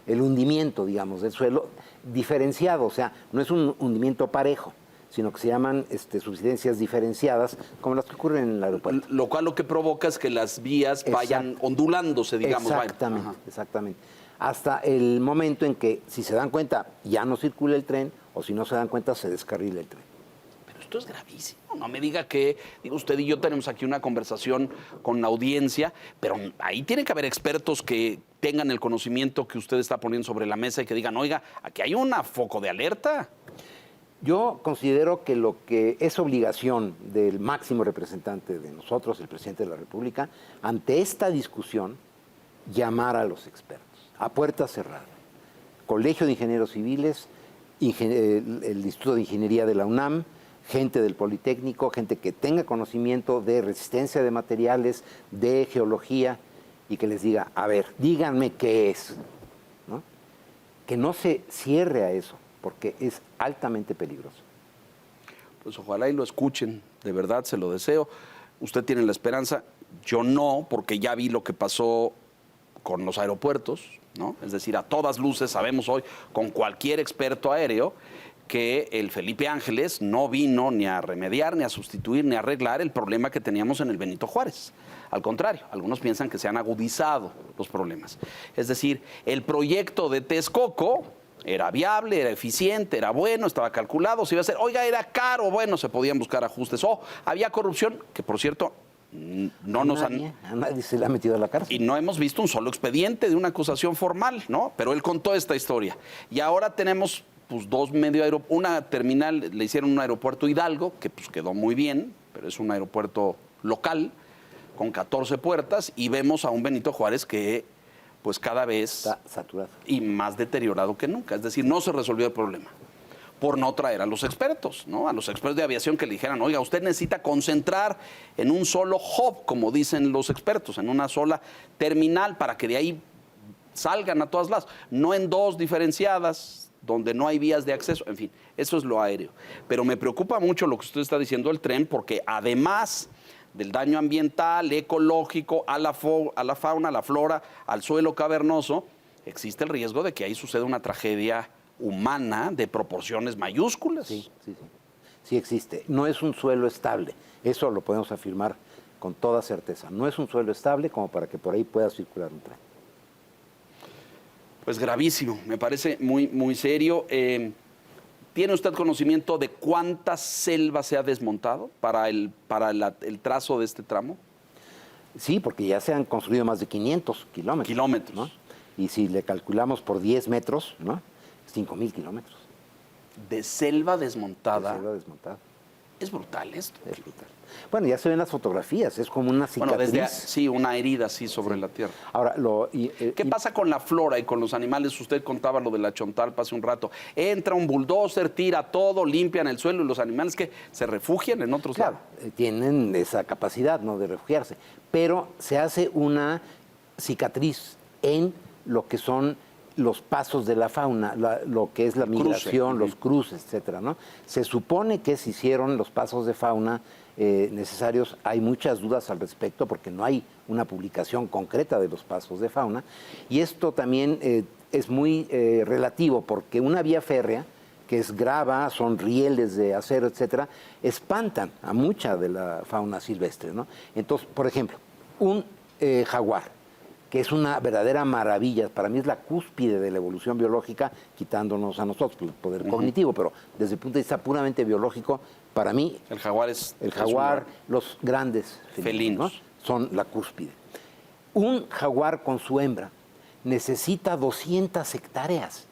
Speaker 2: el hundimiento, digamos, del suelo diferenciado, o sea, no es un hundimiento parejo, sino que se llaman subsidencias diferenciadas, como las que ocurren en el aeropuerto.
Speaker 1: Lo cual lo que provoca es que las vías vayan ondulándose, digamos.
Speaker 2: Exactamente,
Speaker 1: Ajá.
Speaker 2: exactamente. Hasta el momento en que, si se dan cuenta, ya no circula el tren, o si no se dan cuenta, se descarrila el tren.
Speaker 1: Esto es gravísimo. No me diga que, digo, usted y yo tenemos aquí una conversación con la audiencia, pero ahí tiene que haber expertos que tengan el conocimiento que usted está poniendo sobre la mesa y que digan, oiga, aquí hay un foco de alerta.
Speaker 2: Yo considero que lo que es obligación del máximo representante de nosotros, el presidente de la República, ante esta discusión, llamar a los expertos, a puerta cerrada. Colegio de Ingenieros Civiles, el Instituto de Ingeniería de la UNAM, gente del Politécnico, gente que tenga conocimiento de resistencia de materiales, de geología, y que les diga, a ver, díganme qué es, ¿no? Que no se cierre a eso, porque es altamente peligroso.
Speaker 1: Pues ojalá y lo escuchen, de verdad se lo deseo. Usted tiene la esperanza, yo no, porque ya vi lo que pasó con los aeropuertos, ¿no? Es decir, a todas luces sabemos hoy, con cualquier experto aéreo, que el Felipe Ángeles no vino ni a remediar, ni a sustituir, ni a arreglar el problema que teníamos en el Benito Juárez. Al contrario, algunos piensan que se han agudizado los problemas. Es decir, el proyecto de Texcoco era viable, era eficiente, era bueno, estaba calculado, se iba a hacer. Oiga, era caro, bueno, se podían buscar ajustes. O había corrupción, que por cierto, no nos han...
Speaker 2: A nadie se le ha metido a la cárcel.
Speaker 1: Y no hemos visto un solo expediente de una acusación formal, ¿no? Pero él contó esta historia. Y ahora tenemos pues una terminal, le hicieron un aeropuerto Hidalgo, que pues quedó muy bien, pero es un aeropuerto local, con 14 puertas, y vemos a un Benito Juárez que pues cada vez
Speaker 2: está saturado
Speaker 1: y más deteriorado que nunca. Es decir, no se resolvió el problema por no traer a los expertos, ¿no? A los expertos de aviación que le dijeran, oiga, usted necesita concentrar en un solo hub, como dicen los expertos, en una sola terminal para que de ahí salgan a todas las, no en 2 diferenciadas, donde no hay vías de acceso, en fin, eso es lo aéreo. Pero me preocupa mucho lo que usted está diciendo del tren, porque además del daño ambiental, ecológico, a la fauna, a la flora, al suelo cavernoso, existe el riesgo de que ahí suceda una tragedia humana de proporciones mayúsculas.
Speaker 2: Sí, sí, sí. Sí existe. No es un suelo estable. Eso lo podemos afirmar con toda certeza. No es un suelo estable como para que por ahí pueda circular un tren.
Speaker 1: Pues gravísimo, me parece muy, muy serio. ¿Tiene usted conocimiento de cuánta selva se ha desmontado para el trazo de este tramo?
Speaker 2: Sí, porque ya se han construido más de 500 kilómetros.
Speaker 1: Kilómetros.
Speaker 2: ¿No? Y si le calculamos por 10 metros, ¿no? 5,000 kilómetros.
Speaker 1: De selva desmontada.
Speaker 2: De selva desmontada.
Speaker 1: Es brutal esto.
Speaker 2: Es brutal. Bueno, ya se ven las fotografías, es como una cicatriz.
Speaker 1: Bueno, sí, una herida así sobre la tierra.
Speaker 2: Ahora,
Speaker 1: ¿qué pasa con la flora y con los animales? Usted contaba lo de la chontalpa hace un rato. Entra un bulldozer, tira todo, limpian el suelo y los animales que se refugian en otros
Speaker 2: claro,
Speaker 1: lados.
Speaker 2: Tienen esa capacidad, ¿no?, de refugiarse. Pero se hace una cicatriz en lo que son los pasos de la fauna, lo que es la migración, los cruces, etcétera, ¿no? Se supone que se hicieron los pasos de fauna necesarios. Hay muchas dudas al respecto porque no hay una publicación concreta de los pasos de fauna. Y esto también es muy relativo porque una vía férrea, que es grava, son rieles de acero, etcétera, espantan a mucha de la fauna silvestre, ¿no? Entonces, por ejemplo, un jaguar, que es una verdadera maravilla, para mí es la cúspide de la evolución biológica, quitándonos a nosotros el poder cognitivo, pero desde el punto de vista puramente biológico, para mí
Speaker 1: el jaguar es
Speaker 2: los grandes felinos, ¿no?, son la cúspide. Un jaguar con su hembra necesita 200 hectáreas,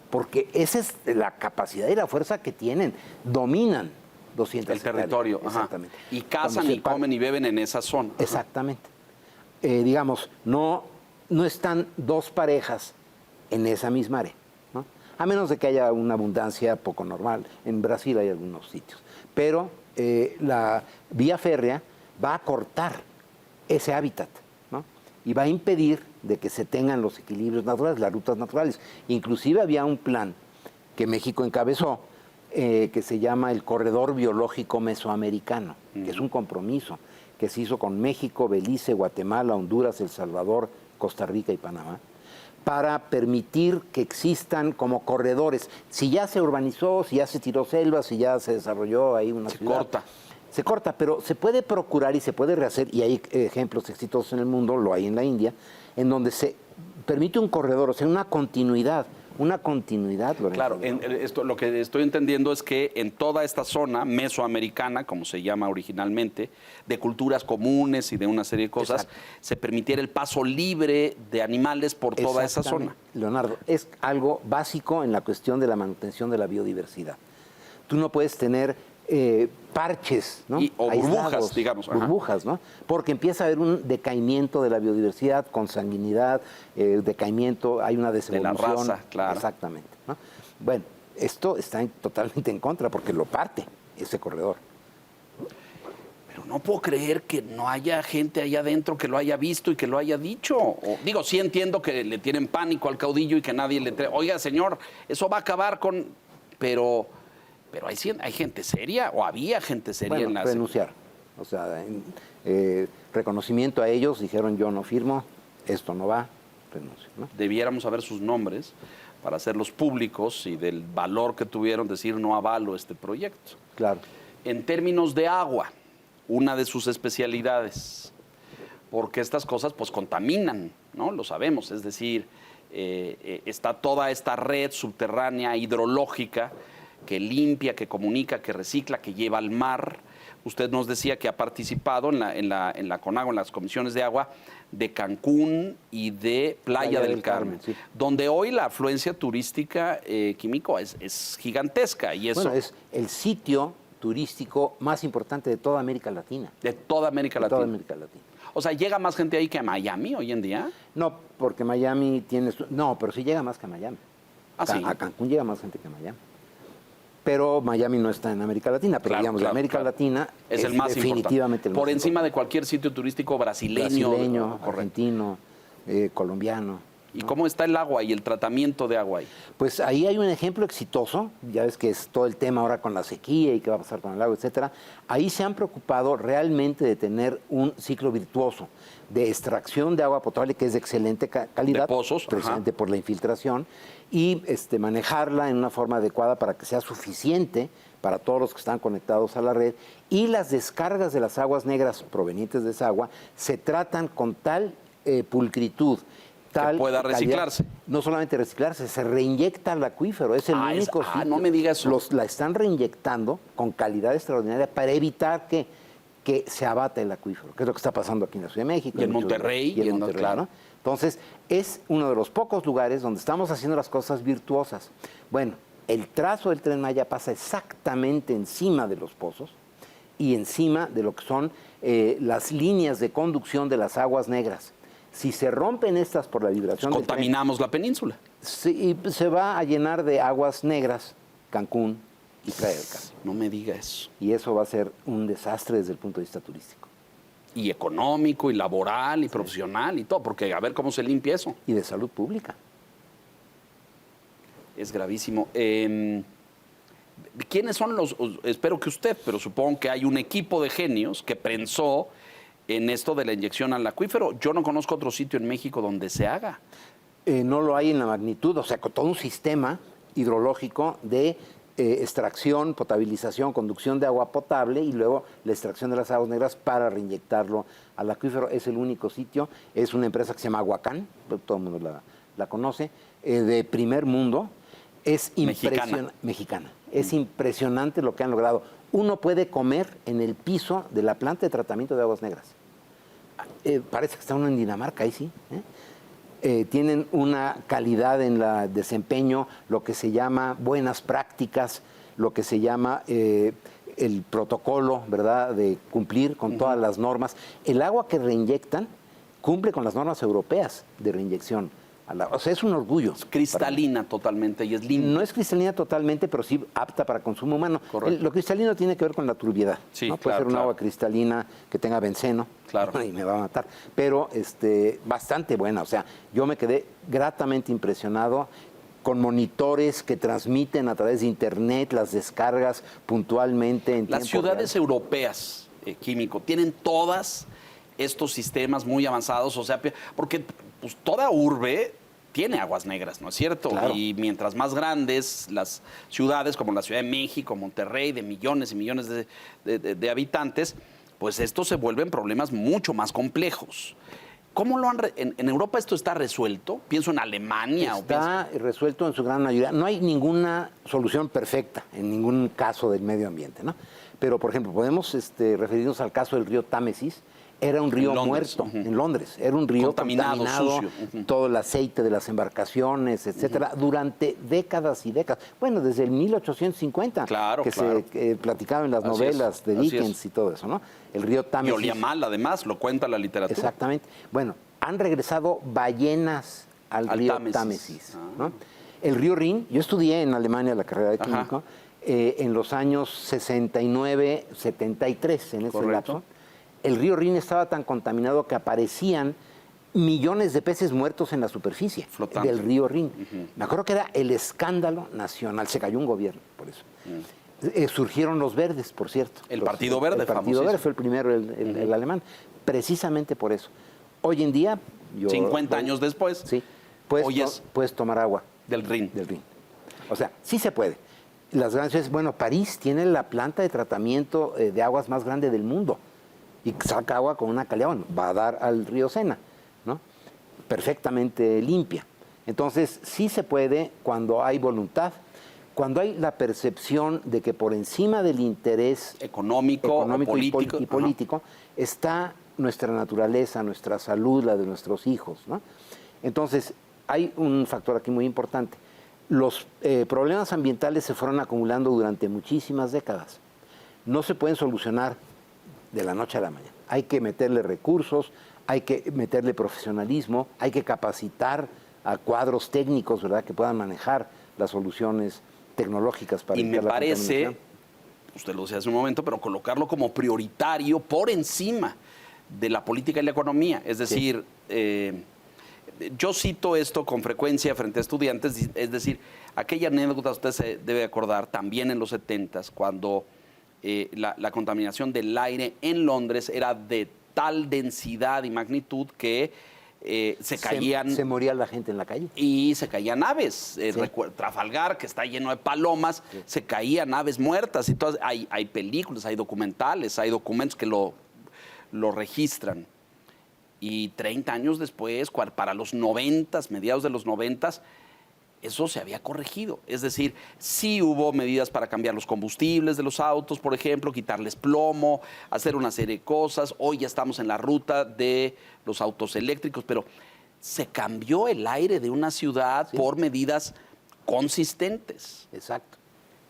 Speaker 2: porque esa es la capacidad y la fuerza que tienen, dominan 200 hectáreas.
Speaker 1: El territorio,
Speaker 2: exactamente.
Speaker 1: Y cazan y comen y beben en esa zona.
Speaker 2: Exactamente. Digamos, no están dos parejas en esa misma área, ¿no? A menos de que haya una abundancia poco normal. En Brasil hay algunos sitios. Pero la vía férrea va a cortar ese hábitat, ¿no? Y va a impedir de que se tengan los equilibrios naturales, las rutas naturales. Inclusive había un plan que México encabezó, que se llama el Corredor Biológico Mesoamericano, que es un compromiso que se hizo con México, Belice, Guatemala, Honduras, El Salvador, Costa Rica y Panamá, para permitir que existan como corredores. Si ya se urbanizó, si ya se tiró selva, si ya se desarrolló ahí una ciudad. Se corta, pero se puede procurar y se puede rehacer, y hay ejemplos exitosos en el mundo, lo hay en la India, en donde se permite un corredor, o sea, una continuidad, Lorenzo.
Speaker 1: Claro, lo que estoy entendiendo es que en toda esta zona mesoamericana, como se llama originalmente, de culturas comunes y de una serie de cosas, exacto, se permitiera el paso libre de animales por toda esa zona.
Speaker 2: Leonardo, es algo básico en la cuestión de la manutención de la biodiversidad. Tú no puedes tener parches, ¿no?
Speaker 1: O burbujas, digamos.
Speaker 2: Burbujas, ¿no? Porque empieza a haber un decaimiento de la biodiversidad, consanguinidad, decaimiento, hay una desevolución.
Speaker 1: De la raza, claro.
Speaker 2: Exactamente, ¿no? Bueno, esto está totalmente en contra porque lo parte ese corredor.
Speaker 1: Pero no puedo creer que no haya gente allá adentro que lo haya visto y que lo haya dicho. Digo, sí entiendo que le tienen pánico al caudillo y que nadie le... Oiga, señor, eso va a acabar con... Pero hay gente seria, o había gente seria en la...
Speaker 2: renunciar. O sea, reconocimiento a ellos, dijeron yo no firmo, esto no va, renuncio, ¿no?
Speaker 1: Debiéramos saber sus nombres para hacerlos públicos y del valor que tuvieron decir no avalo este proyecto.
Speaker 2: Claro.
Speaker 1: En términos de agua, una de sus especialidades, porque estas cosas pues contaminan, ¿no? Lo sabemos, es decir, está toda esta red subterránea hidrológica que limpia, que comunica, que recicla, que lleva al mar. Usted nos decía que ha participado en la CONAGUA, en las comisiones de agua de Cancún y de Playa del Carmen,
Speaker 2: sí,
Speaker 1: donde hoy la afluencia turística, Químico, es gigantesca. Y eso,
Speaker 2: bueno, es el sitio turístico más importante de toda América Latina.
Speaker 1: De toda América Latina. O sea, ¿llega más gente ahí que a Miami hoy en día?
Speaker 2: No, porque Miami tiene... No, pero sí llega más que a Miami.
Speaker 1: ¿Sí?
Speaker 2: A Cancún llega más gente que a Miami. Pero Miami no está en América Latina, pero digamos, América Latina
Speaker 1: es el más
Speaker 2: definitivamente
Speaker 1: importante. Por encima de cualquier sitio turístico brasileño,
Speaker 2: argentino, colombiano.
Speaker 1: ¿Y cómo está el agua y el tratamiento de agua ahí?
Speaker 2: Pues ahí hay un ejemplo exitoso, ya ves que es todo el tema ahora con la sequía y qué va a pasar con el agua, etcétera. Ahí se han preocupado realmente de tener un ciclo virtuoso de extracción de agua potable que es de excelente calidad,
Speaker 1: de pozos,
Speaker 2: precisamente por la infiltración, y manejarla en una forma adecuada para que sea suficiente para todos los que están conectados a la red, y las descargas de las aguas negras provenientes de esa agua se tratan con tal pulcritud tal
Speaker 1: pueda
Speaker 2: calidad.
Speaker 1: reciclarse.
Speaker 2: No solamente reciclarse, se reinyecta al acuífero. Es el único sitio.
Speaker 1: No me diga eso.
Speaker 2: La están reinyectando con calidad extraordinaria para evitar que se abata el acuífero, que es lo que está pasando aquí en la Ciudad de México.
Speaker 1: Y en Monterrey.
Speaker 2: Y en Monterrey,
Speaker 1: claro.
Speaker 2: ¿no? Entonces, es uno de los pocos lugares donde estamos haciendo las cosas virtuosas. Bueno, el trazo del Tren Maya pasa exactamente encima de los pozos y encima de lo que son las líneas de conducción de las aguas negras. Si se rompen estas por la vibración del tren,
Speaker 1: Contaminamos la península.
Speaker 2: sí, se va a llenar de aguas negras Cancún y Playa del Carmen.
Speaker 1: No me diga eso.
Speaker 2: Y eso va a ser un desastre desde el punto de vista turístico.
Speaker 1: Y económico, y laboral, y profesional, y todo, porque a ver cómo se limpia eso.
Speaker 2: Y de salud pública.
Speaker 1: Es gravísimo. ¿Quiénes son los? Espero que usted, pero supongo que hay un equipo de genios que pensó en esto de la inyección al acuífero. Yo no conozco otro sitio en México donde se haga.
Speaker 2: No lo hay en la magnitud, o sea, con todo un sistema hidrológico de extracción, potabilización, conducción de agua potable y luego la extracción de las aguas negras para reinyectarlo al acuífero. Es el único sitio. Es una empresa que se llama Huacán, todo el mundo la conoce, de primer mundo. Es mexicana. Es impresionante lo que han logrado. Uno puede comer en el piso de la planta de tratamiento de aguas negras. Parece que está uno en Dinamarca, ahí sí. Tienen una calidad en el desempeño, lo que se llama buenas prácticas, lo que se llama el protocolo, ¿verdad?, de cumplir con todas las normas. El agua que reinyectan cumple con las normas europeas de reinyección. O sea, es un orgullo.
Speaker 1: Es cristalina totalmente y es limpia.
Speaker 2: No es cristalina totalmente, pero sí apta para consumo humano. Lo cristalino tiene que ver con la turbiedad.
Speaker 1: Sí,
Speaker 2: ¿no? Puede ser un agua cristalina que tenga benceno.
Speaker 1: Claro.
Speaker 2: Y me va a matar. Pero bastante buena. O sea, yo me quedé gratamente impresionado con monitores que transmiten a través de internet las descargas puntualmente en
Speaker 1: Las ciudades europeas, Químico, tienen todas estos sistemas muy avanzados, o sea, porque pues, toda urbe tiene aguas negras, ¿no es cierto?
Speaker 2: Claro.
Speaker 1: Y mientras más grandes las ciudades, como la Ciudad de México, Monterrey, de millones y millones de habitantes, pues estos se vuelven problemas mucho más complejos. ¿Cómo lo han en Europa esto está resuelto? Pienso en Alemania.
Speaker 2: Está resuelto en su gran mayoría. No hay ninguna solución perfecta en ningún caso del medio ambiente, ¿no? Pero, por ejemplo, podemos referirnos al caso del río Támesis. Era un río muerto en Londres. Era un río contaminado
Speaker 1: sucio.
Speaker 2: Todo el aceite de las embarcaciones, etcétera, durante décadas y décadas. Bueno, desde el 1850, se platicaba en las novelas de Dickens y todo eso, ¿no? El río Támesis.
Speaker 1: Y olía mal, además, lo cuenta la literatura.
Speaker 2: Exactamente. Bueno, han regresado ballenas al río Támesis, ¿no? El río Rin, yo estudié en Alemania la carrera de químico, en los años 69, 73, en ese lapso. El río Rin estaba tan contaminado que aparecían millones de peces muertos en la superficie del río Rin. Me acuerdo que era el escándalo nacional. Se cayó un gobierno por eso. Surgieron los verdes, por cierto.
Speaker 1: El Partido Verde,
Speaker 2: El Partido Verde fue el primero, el alemán. Precisamente por eso. Hoy en día...
Speaker 1: 50 años después.
Speaker 2: Sí. Puedes tomar agua.
Speaker 1: Del Rin.
Speaker 2: Del Rin. O sea, sí se puede. Las grandes ciudades... Bueno, París tiene la planta de tratamiento de aguas más grande del mundo. Y saca agua con una calidad, bueno, va a dar al río Sena, ¿no? Perfectamente limpia. Entonces, sí se puede cuando hay voluntad, cuando hay la percepción de que por encima del interés
Speaker 1: económico
Speaker 2: y político está nuestra naturaleza, nuestra salud, la de nuestros hijos, ¿no? Entonces, hay un factor aquí muy importante. Los problemas ambientales se fueron acumulando durante muchísimas décadas. No se pueden solucionar de la noche a la mañana. Hay que meterle recursos, hay que meterle profesionalismo, hay que capacitar a cuadros técnicos, ¿verdad?, que puedan manejar las soluciones tecnológicas para
Speaker 1: evitar la contaminación. Y me parece, usted lo decía hace un momento, pero colocarlo como prioritario por encima de la política y la economía. Es decir, yo cito esto con frecuencia frente a estudiantes, es decir, aquella anécdota usted se debe acordar también en los 70s, cuando la contaminación del aire en Londres era de tal densidad y magnitud que se caían...
Speaker 2: Se moría la gente en la calle.
Speaker 1: Y se caían aves. Trafalgar, que está lleno de palomas, se caían aves muertas. Y todas, hay películas, hay documentales, hay documentos que lo registran. Y 30 años después, para los 90, mediados de los 90, eso se había corregido. Es decir, sí hubo medidas para cambiar los combustibles de los autos, por ejemplo, quitarles plomo, hacer una serie de cosas. Hoy ya estamos en la ruta de los autos eléctricos, pero se cambió el aire de una ciudad por medidas consistentes.
Speaker 2: Exacto.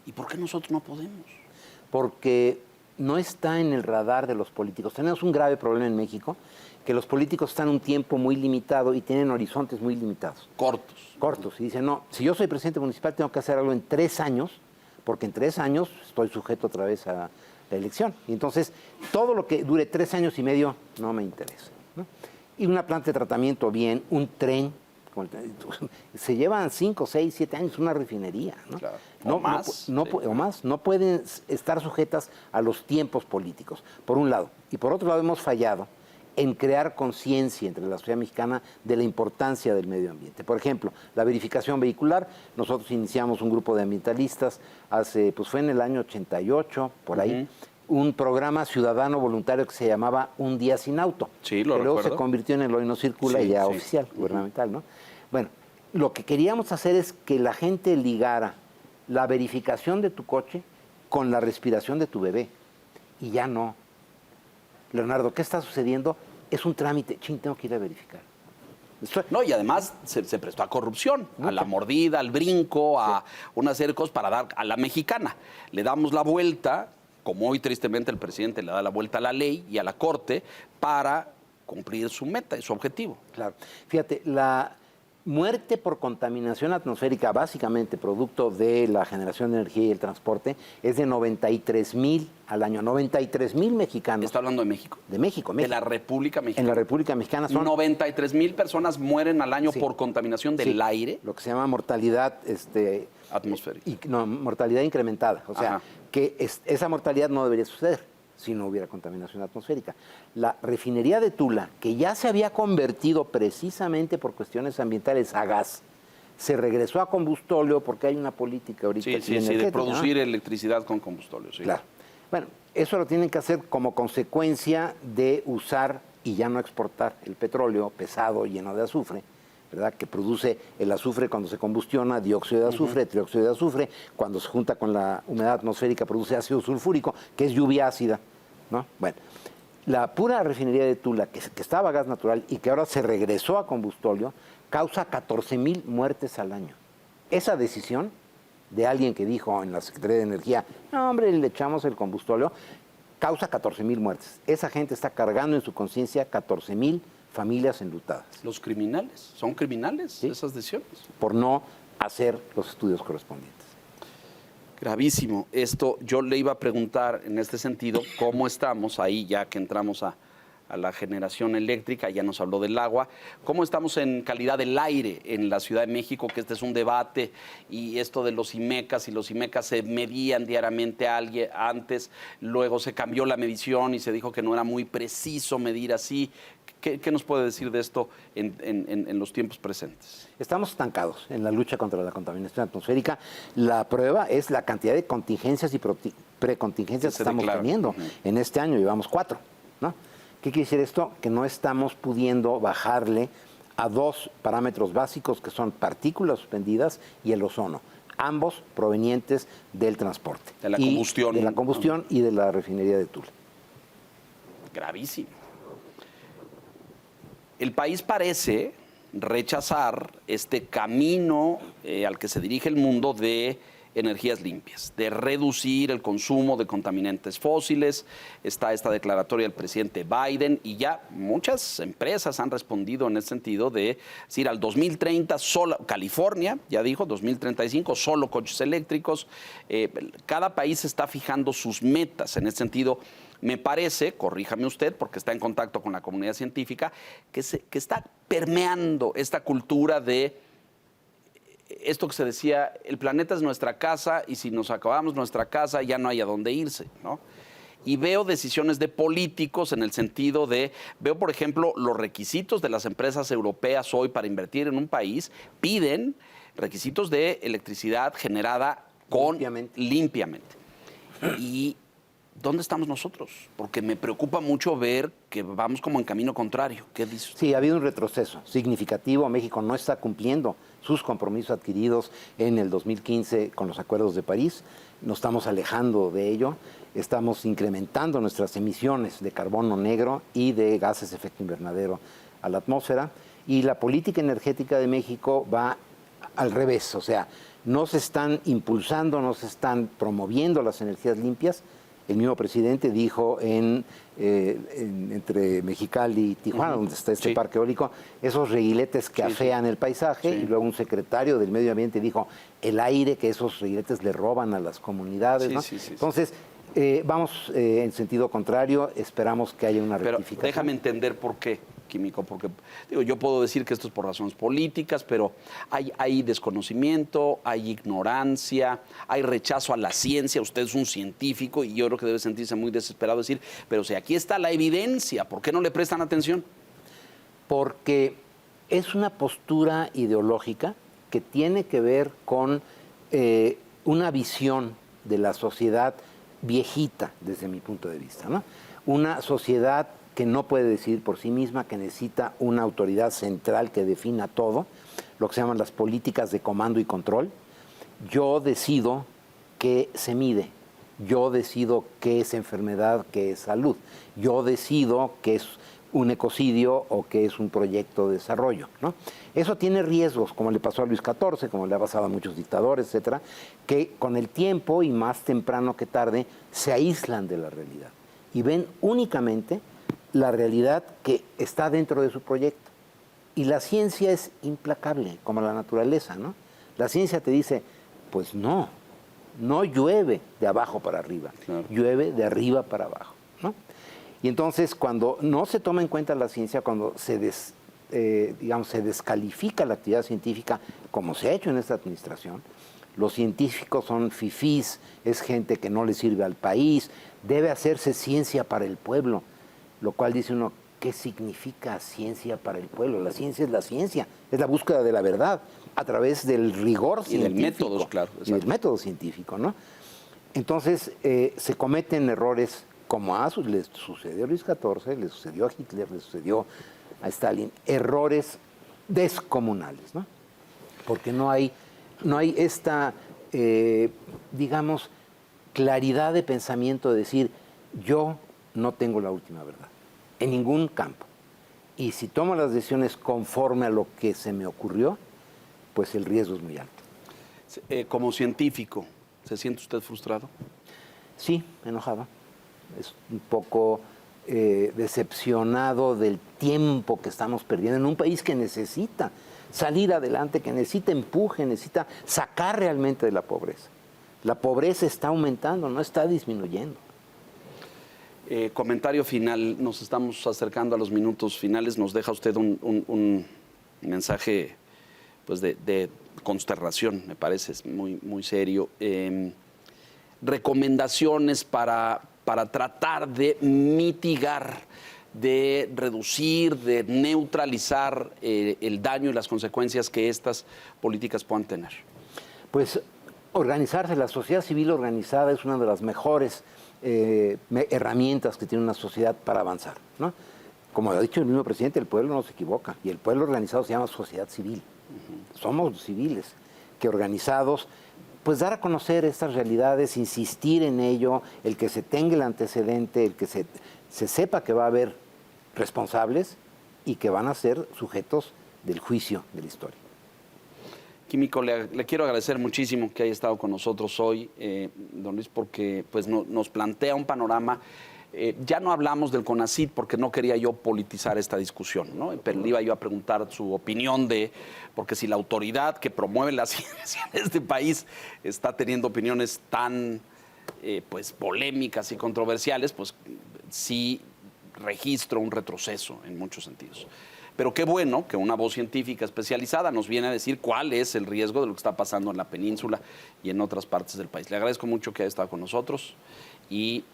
Speaker 1: ¿Y por qué nosotros no podemos?
Speaker 2: Porque no está en el radar de los políticos. Tenemos un grave problema en México, que los políticos están un tiempo muy limitado y tienen horizontes muy limitados. Cortos. Y dicen, no, si yo soy presidente municipal tengo que hacer algo en 3 años, porque en 3 años estoy sujeto otra vez a la elección. Y entonces, todo lo que dure 3 años y medio no me interesa, ¿no? Y una planta de tratamiento bien, un tren, se llevan 5, 6, 7 años, una refinería, ¿no?
Speaker 1: Claro.
Speaker 2: O más. No pueden estar sujetas a los tiempos políticos, por un lado. Y por otro lado, hemos fallado en crear conciencia entre la sociedad mexicana de la importancia del medio ambiente. Por ejemplo, la verificación vehicular. Nosotros iniciamos un grupo de ambientalistas fue en el año 88, por ahí, un programa ciudadano voluntario que se llamaba Un Día Sin Auto.
Speaker 1: Sí, lo
Speaker 2: que luego
Speaker 1: recuerdo.
Speaker 2: se convirtió en el Hoy No Circula,
Speaker 1: Sí,
Speaker 2: ya
Speaker 1: sí.
Speaker 2: oficial, gubernamental, ¿no? Bueno, lo que queríamos hacer es que la gente ligara la verificación de tu coche con la respiración de tu bebé. Y ya no. Leonardo, ¿qué está sucediendo? Es un trámite. Tengo que ir a verificar.
Speaker 1: No, y además se prestó a corrupción,
Speaker 2: Mucho.
Speaker 1: a la mordida, al brinco, a una serie de cosas para dar a la mexicana. Le damos la vuelta, como hoy tristemente el presidente le da la vuelta a la ley y a la Corte para cumplir su meta y su objetivo.
Speaker 2: Claro. Fíjate, la muerte por contaminación atmosférica, básicamente producto de la generación de energía y el transporte, es de 93,000 al año. 93,000 mexicanos.
Speaker 1: ¿Está hablando de México?
Speaker 2: De México.
Speaker 1: De la República Mexicana.
Speaker 2: En la República Mexicana son
Speaker 1: 93,000 personas mueren al año por contaminación del aire
Speaker 2: lo que se llama mortalidad
Speaker 1: atmosférica.
Speaker 2: mortalidad incrementada. O sea,
Speaker 1: Ajá.
Speaker 2: que esa mortalidad no debería suceder si no hubiera contaminación atmosférica. La refinería de Tula, que ya se había convertido precisamente por cuestiones ambientales a gas, se regresó a combustóleo porque hay una política ahorita
Speaker 1: Sí,
Speaker 2: aquí
Speaker 1: de
Speaker 2: energética,
Speaker 1: producir electricidad con combustóleo. Sí.
Speaker 2: Claro. Bueno, eso lo tienen que hacer como consecuencia de usar y ya no exportar el petróleo pesado lleno de azufre, ¿verdad? Que produce el azufre cuando se combustiona, dióxido de azufre, trióxido de azufre, cuando se junta con la humedad atmosférica produce ácido sulfúrico, que es lluvia ácida, ¿no? Bueno, la pura refinería de Tula, que estaba a gas natural y que ahora se regresó a combustóleo, causa 14,000 muertes al año. Esa decisión de alguien que dijo en la Secretaría de Energía, no, hombre, le echamos el combustóleo, causa 14,000 muertes. Esa gente está cargando en su conciencia 14,000 familias enlutadas.
Speaker 1: ¿Los criminales? ¿Son criminales esas decisiones?
Speaker 2: Por no hacer los estudios correspondientes.
Speaker 1: Gravísimo. Esto yo le iba a preguntar en este sentido, ¿cómo estamos ahí ya que entramos a la generación eléctrica? Ya nos habló del agua. ¿Cómo estamos en calidad del aire en la Ciudad de México? Que este es un debate y esto de los IMECAS, y los IMECAS se medían diariamente antes, luego se cambió la medición y se dijo que no era muy preciso medir así. ¿Qué nos puede decir de esto en los tiempos presentes?
Speaker 2: Estamos estancados en la lucha contra la contaminación atmosférica. La prueba es la cantidad de contingencias y precontingencias que estamos teniendo. En este año llevamos 4, ¿no? ¿Qué quiere decir esto? Que no estamos pudiendo bajarle a 2 parámetros básicos que son partículas suspendidas y el ozono, ambos provenientes del transporte.
Speaker 1: De la combustión.
Speaker 2: De la combustión y de la refinería de Tula.
Speaker 1: Gravísimo. El país parece rechazar este camino al que se dirige el mundo de energías limpias, de reducir el consumo de contaminantes fósiles. Está esta declaratoria del presidente Biden y ya muchas empresas han respondido en ese sentido de decir al 2030 solo, California ya dijo, 2035 solo coches eléctricos. Cada país está fijando sus metas en ese sentido. Me parece, corríjame usted, porque está en contacto con la comunidad científica, que está permeando esta cultura de esto que se decía, el planeta es nuestra casa y si nos acabamos nuestra casa ya no hay a dónde irse, ¿no? Y veo decisiones de políticos en el sentido de, veo por ejemplo los requisitos de las empresas europeas hoy para invertir en un país, piden requisitos de electricidad generada limpiamente. Y ¿dónde estamos nosotros? Porque me preocupa mucho ver que vamos como en camino contrario. ¿Qué dice usted?
Speaker 2: Sí, ha habido un retroceso significativo. México no está cumpliendo sus compromisos adquiridos en el 2015 con los acuerdos de París. Nos estamos alejando de ello. Estamos incrementando nuestras emisiones de carbono negro y de gases de efecto invernadero a la atmósfera. Y la política energética de México va al revés. O sea, no se están impulsando, no se están promoviendo las energías limpias. El mismo presidente dijo entre Mexicali y Tijuana, donde está este parque eólico, esos reguiletes que afean el paisaje, y luego un secretario del Medio Ambiente dijo el aire que esos reguiletes le roban a las comunidades. ¿no? Entonces, vamos en sentido contrario, esperamos que haya una rectificación.
Speaker 1: Pero déjame entender por qué, Químico, porque digo, yo puedo decir que esto es por razones políticas, pero hay desconocimiento, hay ignorancia, hay rechazo a la ciencia. Usted es un científico y yo creo que debe sentirse muy desesperado decir, pero si aquí está la evidencia, ¿por qué no le prestan atención?
Speaker 2: Porque es una postura ideológica que tiene que ver con una visión de la sociedad viejita, desde mi punto de vista, ¿no? Una sociedad que no puede decidir por sí misma, que necesita una autoridad central que defina todo, lo que se llaman las políticas de comando y control. Yo decido qué se mide, yo decido qué es enfermedad, qué es salud, yo decido qué es un ecocidio o qué es un proyecto de desarrollo, ¿no? Eso tiene riesgos, como le pasó a Luis XIV, como le ha pasado a muchos dictadores, etcétera, que con el tiempo y más temprano que tarde se aíslan de la realidad y ven únicamente la realidad que está dentro de su proyecto. Y la ciencia es implacable, como la naturaleza, ¿no? La ciencia te dice, pues no llueve de abajo para arriba, llueve de arriba para abajo, ¿no? Y entonces, cuando no se toma en cuenta la ciencia, cuando se descalifica la actividad científica, como se ha hecho en esta administración, los científicos son fifís, es gente que no le sirve al país, debe hacerse ciencia para el pueblo. Lo cual dice uno, ¿qué significa ciencia para el pueblo? La ciencia, es la búsqueda de la verdad a través del rigor científico.
Speaker 1: Y del método, claro.
Speaker 2: Y del método científico, ¿no? Entonces, se cometen errores como le sucedió a Luis XIV, le sucedió a Hitler, le sucedió a Stalin, errores descomunales, ¿no? Porque no hay esta, digamos, claridad de pensamiento de decir, yo no tengo la última verdad, en ningún campo. Y si tomo las decisiones conforme a lo que se me ocurrió, pues el riesgo es muy alto.
Speaker 1: Como científico, ¿se siente usted frustrado?
Speaker 2: Sí, enojado. Es un poco decepcionado del tiempo que estamos perdiendo en un país que necesita salir adelante, que necesita empuje, necesita sacar realmente de la pobreza. La pobreza está aumentando, no está disminuyendo.
Speaker 1: Comentario final, nos estamos acercando a los minutos finales. Nos deja usted un mensaje pues de consternación, me parece, es muy, muy serio. Recomendaciones para tratar de mitigar, de reducir, de neutralizar el daño y las consecuencias que estas políticas puedan tener.
Speaker 2: Pues organizarse, la sociedad civil organizada es una de las mejores herramientas que tiene una sociedad para avanzar, ¿no? Como ha dicho el mismo presidente, el pueblo no se equivoca y el pueblo organizado se llama sociedad civil. Somos civiles que organizados, pues dar a conocer estas realidades, insistir en ello, el que se tenga el antecedente, el que se sepa que va a haber responsables y que van a ser sujetos del juicio de la historia.
Speaker 1: Químico, le quiero agradecer muchísimo que haya estado con nosotros hoy, don Luis, porque pues, nos plantea un panorama. Ya no hablamos del CONACYT porque no quería yo politizar esta discusión, ¿no? Pero le iba yo a preguntar su opinión porque si la autoridad que promueve la ciencia en este país está teniendo opiniones tan pues, polémicas y controversiales, pues sí registro un retroceso en muchos sentidos. Pero qué bueno que una voz científica especializada nos viene a decir cuál es el riesgo de lo que está pasando en la península y en otras partes del país. Le agradezco mucho que haya estado con nosotros y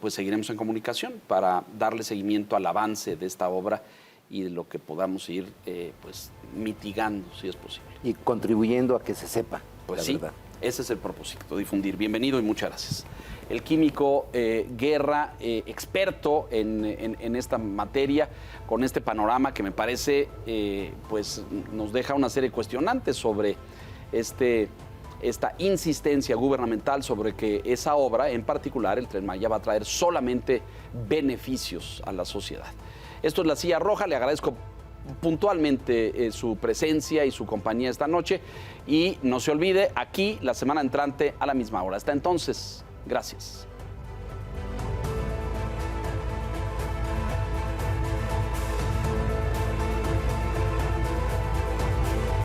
Speaker 1: pues seguiremos en comunicación para darle seguimiento al avance de esta obra y de lo que podamos ir pues mitigando, si es posible.
Speaker 2: Y contribuyendo a que se sepa
Speaker 1: pues
Speaker 2: la
Speaker 1: sí,
Speaker 2: verdad.
Speaker 1: Ese es el propósito, difundir. Bienvenido y muchas gracias. El químico Guerra, experto en esta materia, con este panorama que me parece, pues nos deja una serie de cuestionantes sobre esta insistencia gubernamental sobre que esa obra, en particular el Tren Maya, va a traer solamente beneficios a la sociedad. Esto es La Silla Roja, le agradezco puntualmente su presencia y su compañía esta noche y no se olvide, aquí la semana entrante a la misma hora. Hasta entonces, gracias.